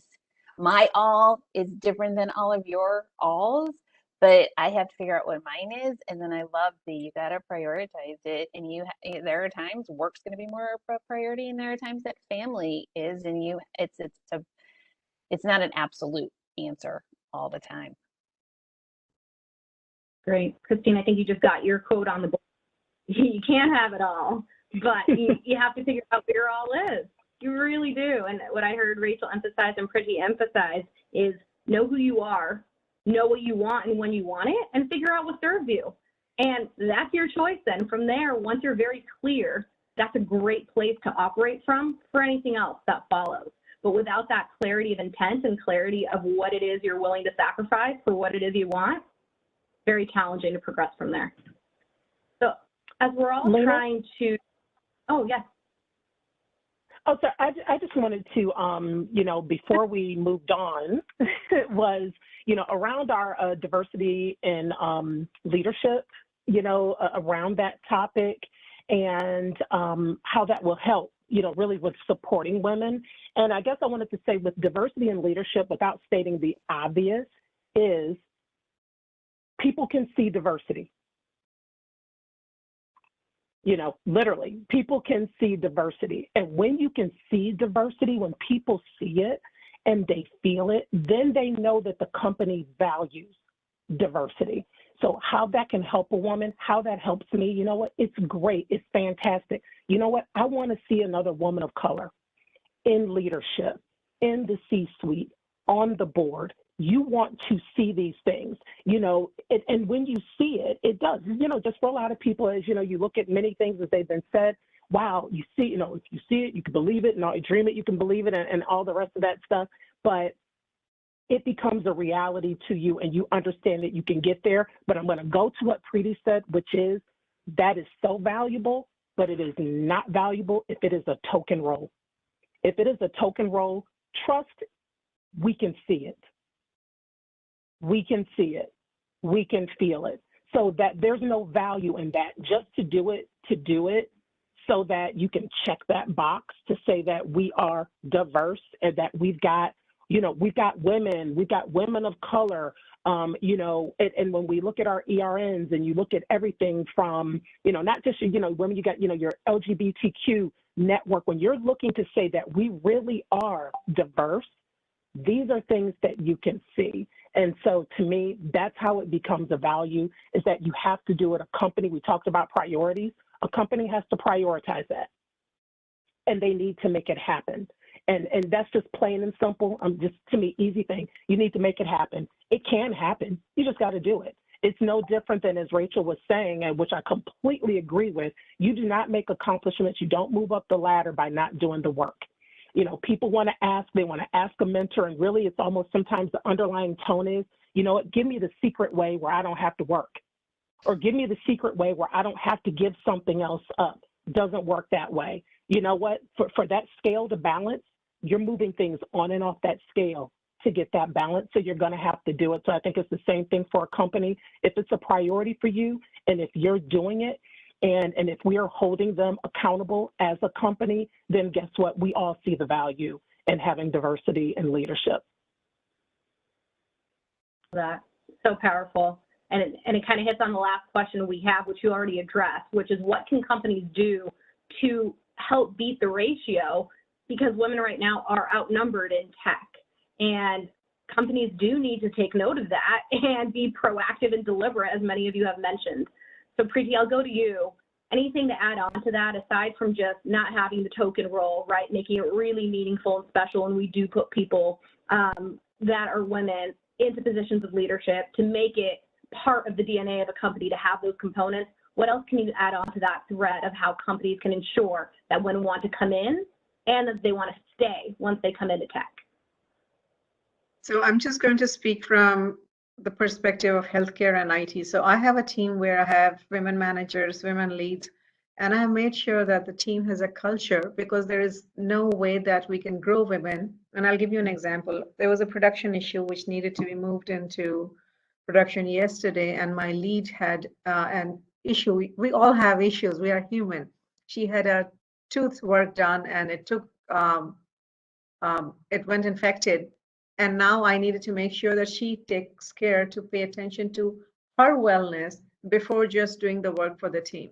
Speaker 5: My all is different than all of your alls, but I have to figure out what mine is. And then I love you got to prioritize it. And there are times work's going to be more of a priority, and there are times that family is, and it's not an absolute answer all the time.
Speaker 3: Great. Christine, I think you just got your quote on the board. You can't have it all, but you have to figure out what your all is. You really do. And what I heard Rachel emphasize and Priti emphasize is know who you are, know what you want and when you want it, and figure out what serves you. And that's your choice then. From there, once you're very clear, that's a great place to operate from for anything else that follows. But without that clarity of intent and clarity of what it is you're willing to sacrifice for what it is you want, very challenging to progress from there. So as we're all
Speaker 7: Lena?
Speaker 3: trying to, oh, yes.
Speaker 7: Oh, sir, I just wanted to, you know, before we moved on, was, you know, around our diversity in leadership, you know, around that topic and how that will help, you know, really with supporting women. And I guess I wanted to say with diversity in leadership, without stating the obvious, is people can see diversity. You know, literally, people can see diversity. And when you can see diversity, when people see it and they feel it, then they know that the company values diversity. So how that can help a woman, how that helps me, you know what? It's great. It's fantastic. You know what? I want to see another woman of color in leadership, in the C-suite, on the board. You want to see these things, you know, and when you see it, it does, you know, just for a lot of people, as you know, you look at many things as they've been said, wow, you see, you know, if you see it, you can believe it, and you dream it, you can believe it, and all the rest of that stuff, but it becomes a reality to you and you understand that you can get there. But I'm going to go to what Priti said, which is that is so valuable, but it is not valuable if it is a token role. If it is a token role, trust, we can see it. We can see it, we can feel it. So that there's no value in that, just to do it so that you can check that box to say that we are diverse and that we've got, you know, we've got women of color, you know, and when we look at our ERNs and you look at everything from, you know, not just, you know, women, you got, you know, your LGBTQ network, when you're looking to say that we really are diverse, these are things that you can see. And so to me, that's how it becomes a value, is that you have to do it. A company, we talked about priorities, a company has to prioritize that. and they need to make it happen. And that's just plain and simple. Just, to me, easy thing. You need to make it happen. It can happen. You just got to do it. It's no different than, as Rachel was saying, and which I completely agree with, you do not make accomplishments. You don't move up the ladder by not doing the work. You know, people want to ask, they want to ask a mentor, and really it's almost sometimes the underlying tone is, you know what, give me the secret way where I don't have to work, or give me the secret way where I don't have to give something else up. Doesn't work that way. You know what, for that scale to balance, you're moving things on and off that scale to get that balance, so you're going to have to do it. So I think it's the same thing for a company. If it's a priority for you, and if you're doing it, and if we are holding them accountable as a company, then guess what? We all see the value in having diversity in leadership.
Speaker 3: That so powerful. And it kind of hits on the last question we have, which you already addressed, which is what can companies do to help beat the ratio? Because women right now are outnumbered in tech, and companies do need to take note of that and be proactive and deliberate, as many of you have mentioned. So Preeti, I'll go to you. Anything to add on to that, aside from just not having the token role, right, making it really meaningful and special, and we do put people that are women into positions of leadership to make it part of the DNA of a company to have those components? What else can you add on to that thread of how companies can ensure that women want to come in and that they want to stay once they come into tech?
Speaker 4: So I'm just going to speak from the perspective of healthcare and IT. So I have a team where I have women managers, women leads, and I have made sure that the team has a culture, because there is no way that we can grow women. And I'll give you an example. There was a production issue which needed to be moved into production yesterday, and my lead had an issue. We all have issues. We are human. She had a tooth work done, and it took it went infected, and now I needed to make sure that she takes care to pay attention to her wellness before just doing the work for the team.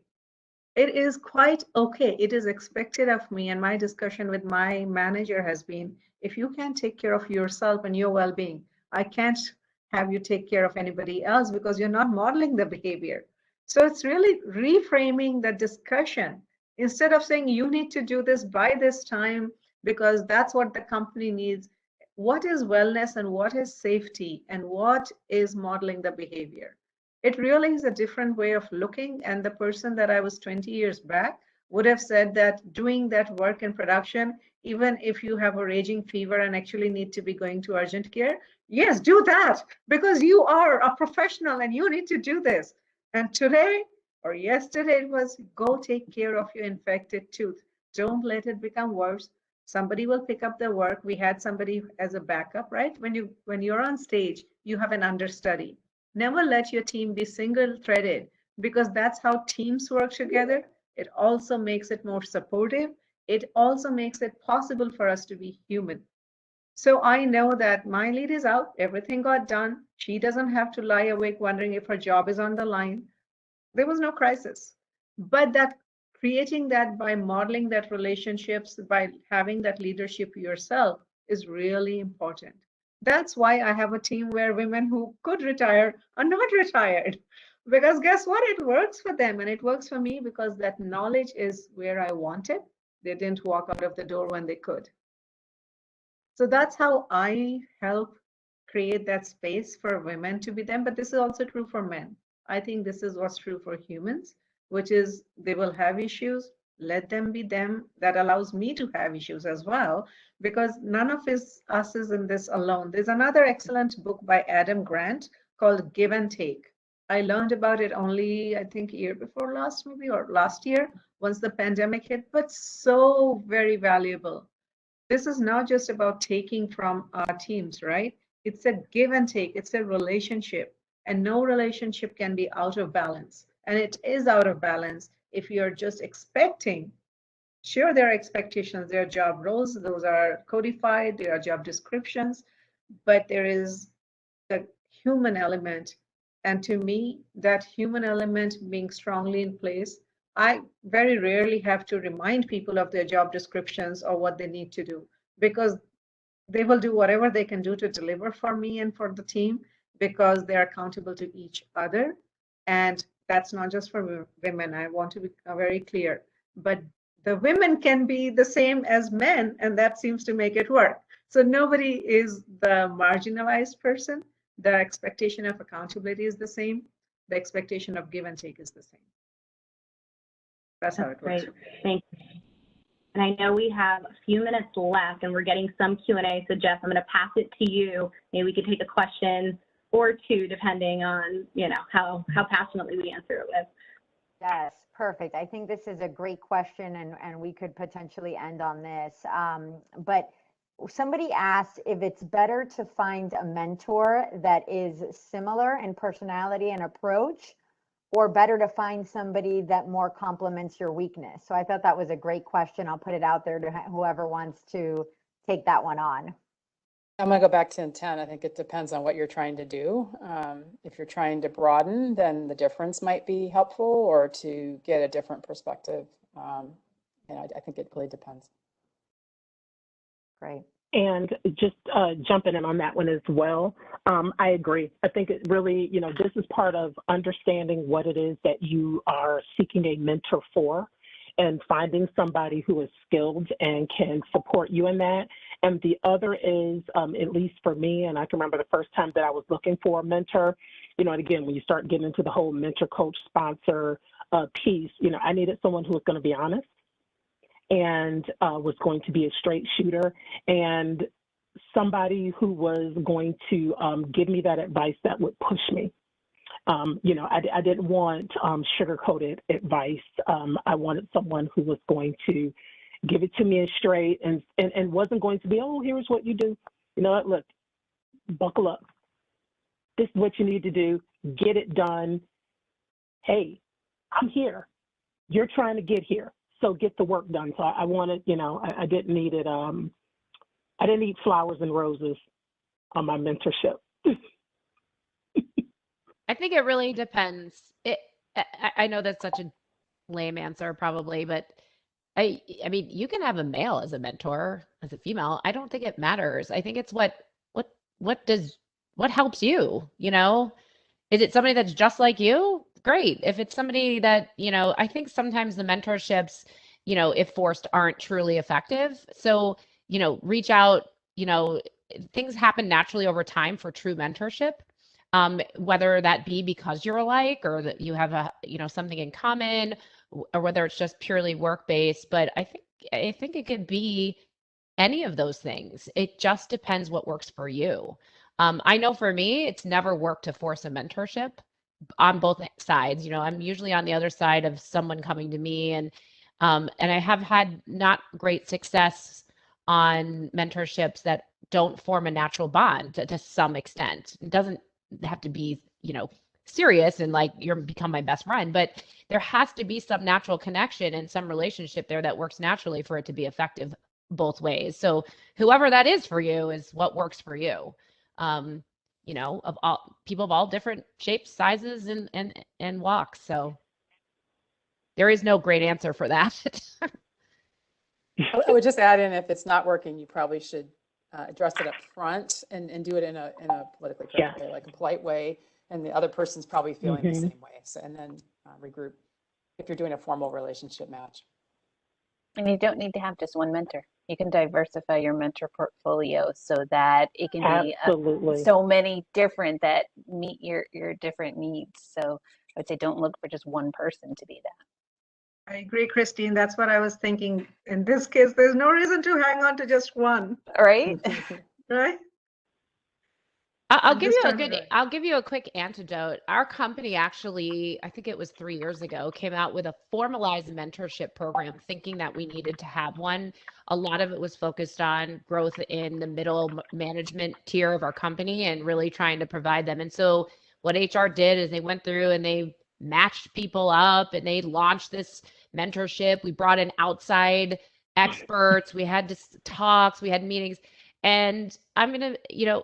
Speaker 4: It is quite okay. It is expected of me, and my discussion with my manager has been, if you can't take care of yourself and your well-being, I can't have you take care of anybody else, because you're not modeling the behavior. So it's really reframing the discussion. Instead of saying you need to do this by this time because that's what the company needs, what is wellness and what is safety and what is modeling the behavior? It really is a different way of looking. And the person that I was 20 years back would have said that doing that work in production, even if you have a raging fever and actually need to be going to urgent care, yes, do that, because you are a professional and you need to do this. And today or yesterday it was, go take care of your infected tooth. Don't let it become worse. Somebody will pick up the work. We had somebody as a backup, right? When you're on stage, you have an understudy. Never let your team be single-threaded, because that's how teams work together. It also makes it more supportive. It also makes it possible for us to be human. So I know that my lead is out. Everything got done. She doesn't have to lie awake wondering if her job is on the line. There was no crisis. But that creating that by modeling that relationships, by having that leadership yourself is really important. That's why I have a team where women who could retire are not retired, because guess what? It works for them and it works for me, because that knowledge is where I want it. They didn't walk out of the door when they could. So that's how I help create that space for women to be them. But this is also true for men. I think this is what's true for humans, which is they will have issues. Let them be them. That allows me to have issues as well, because none of us is in this alone. There's another excellent book by Adam Grant called Give and Take. I learned about it only, I think, year before last, maybe, or last year, once the pandemic hit, but so very valuable. This is not just about taking from our teams, right? It's a give and take. It's a relationship, and no relationship can be out of balance. And it is out of balance if you're just expecting. Sure, there are expectations, there are job roles, those are codified, there are job descriptions, but there is the human element. And to me, that human element being strongly in place, I very rarely have to remind people of their job descriptions or what they need to do, because they will do whatever they can do to deliver for me and for the team, because they're accountable to each other. And that's not just for women. I want to be very clear, but The women can be the same as men, and that seems to make it work. So nobody is the marginalized person. The expectation of accountability is the same. The expectation of give and take is the same. That's how it works.
Speaker 3: Great, thanks. And I know we have a few minutes left and we're getting some Q&A. So Jess, I'm going to pass it to you. Maybe we could take a question or two, depending on, you know, how passionately we answer it with.
Speaker 2: Yes, perfect. I think this is a great question, and we could potentially end on this. But somebody asked if it's better to find a mentor that is similar in personality and approach, or better to find somebody that more complements your weakness. So I thought that was a great question. I'll put it out there to whoever wants to take that one on.
Speaker 8: I'm going to go back to intent. I think it depends on what you're trying to do. If you're trying to broaden, then the difference might be helpful, or to get a different perspective. And I think it really depends.
Speaker 2: Great.
Speaker 7: And just jumping in on that one as well, I agree. I think it really, you know, this is part of understanding what it is that you are seeking a mentor for, and finding somebody who is skilled and can support you in that. And the other is, at least for me, and I can remember the first time that I was looking for a mentor, you know, and again, when you start getting into the whole mentor, coach, sponsor piece, you know, I needed someone who was going to be honest and was going to be a straight shooter, and somebody who was going to give me that advice that would push me. You know, I didn't want sugar-coated advice. I wanted someone who was going to give it to me straight, and wasn't going to be, oh, here's what you do. You know what, look, buckle up. This is what you need to do. Get it done. Hey, I'm here. You're trying to get here, so get the work done. So I wanted, you know, I didn't need it. I didn't need flowers and roses on my mentorship.
Speaker 6: I think it really depends. I know that's such a lame answer probably, but I mean, you can have a male as a mentor, as a female. I don't think it matters. I think it's what helps you, you know? Is it somebody that's just like you? Great. If it's somebody that, you know, I think sometimes the mentorships, you know, if forced, aren't truly effective. So, you know, reach out, you know, things happen naturally over time for true mentorship. Whether that be because you're alike, or that you have a, you know, something in common, or whether it's just purely work-based. But I think it could be any of those things. It just depends what works for you. I know for me, it's never worked to force a mentorship on both sides. You know, I'm usually on the other side of someone coming to me, and I have had not great success on mentorships that don't form a natural bond to some extent. It doesn't have to be, you know, serious and like you're become my best friend, but there has to be some natural connection and some relationship there that works naturally for it to be effective both ways. So whoever that is for you is what works for you. You know, of all people of all different shapes, sizes, and walks. So there is no great answer for that.
Speaker 8: I would just add in, if it's not working, you probably should address it up front, and do it in a politically correct way, like a polite way, and the other person's probably feeling the same way. So, and then regroup if you're doing a formal relationship match.
Speaker 5: And you don't need to have just one mentor. You can diversify your mentor portfolio so that it can be so many different that meet your different needs. So I would say don't look for just one person to be that.
Speaker 4: I agree, Christine. That's what I was thinking. In this case, there's no reason to hang on to just one.
Speaker 5: Right?
Speaker 4: Right?
Speaker 6: I'll give you a quick antidote. Our company actually, I think it was 3 years ago, came out with a formalized mentorship program, thinking that we needed to have one. A lot of it was focused on growth in the middle management tier of our company and really trying to provide them. And so what HR did is they went through and they matched people up and they launched this mentorship. We brought in outside experts. We had talks, we had meetings. And I'm going to, you know,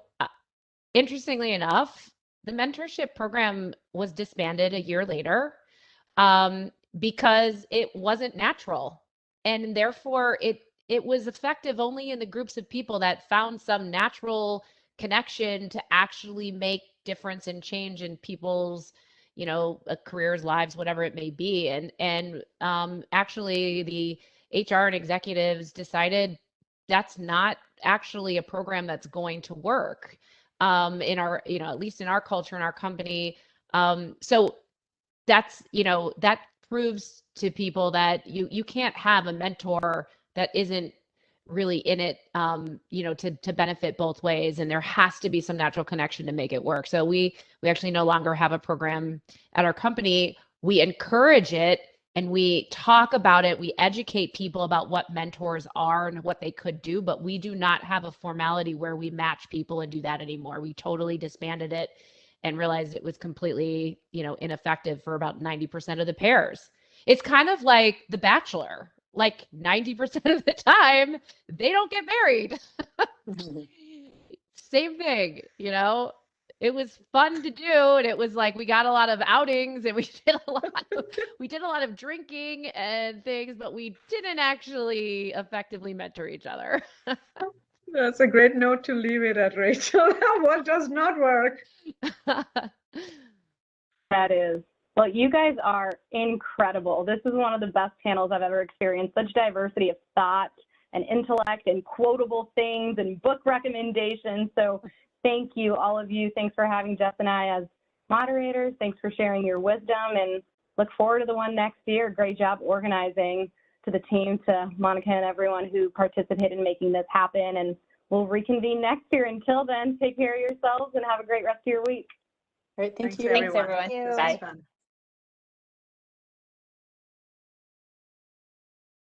Speaker 6: interestingly enough, the mentorship program was disbanded a year later because it wasn't natural. And therefore, it was effective only in the groups of people that found some natural connection to actually make difference and change in people's, you know, careers, lives, whatever it may be. And actually, the HR and executives decided that's not actually a program that's going to work in our, at least in our culture, in our company. So that's, that proves to people that you can't have a mentor that isn't really in it, to benefit both ways. And there has to be some natural connection to make it work. So we actually no longer have a program at our company. We encourage it and we talk about it. We educate people about what mentors are and what they could do, but we do not have a formality where we match people and do that anymore. We totally disbanded it and realized it was completely, ineffective for about 90% of the pairs. It's kind of like The Bachelor. Like 90% of the time, they don't get married. Same thing, It was fun to do, and it was like we got a lot of outings, and we did a lot of drinking and things, but we didn't actually effectively mentor each other.
Speaker 4: That's a great note to leave it at, Rachel. What does not work?
Speaker 3: That is. Well, you guys are incredible. This is one of the best panels I've ever experienced. Such diversity of thought and intellect and quotable things and book recommendations. So thank you, all of you. Thanks for having Jess and I as moderators. Thanks for sharing your wisdom, and look forward to the one next year. Great job organizing. To the team, to Monica and everyone who participated in making this happen. And we'll reconvene next year. Until then, take care of yourselves and have a great rest of your week.
Speaker 8: Great, thank
Speaker 4: Thanks,
Speaker 8: you.
Speaker 5: Thanks, everyone.
Speaker 2: Thank you.
Speaker 4: This was
Speaker 5: Bye.
Speaker 4: fun.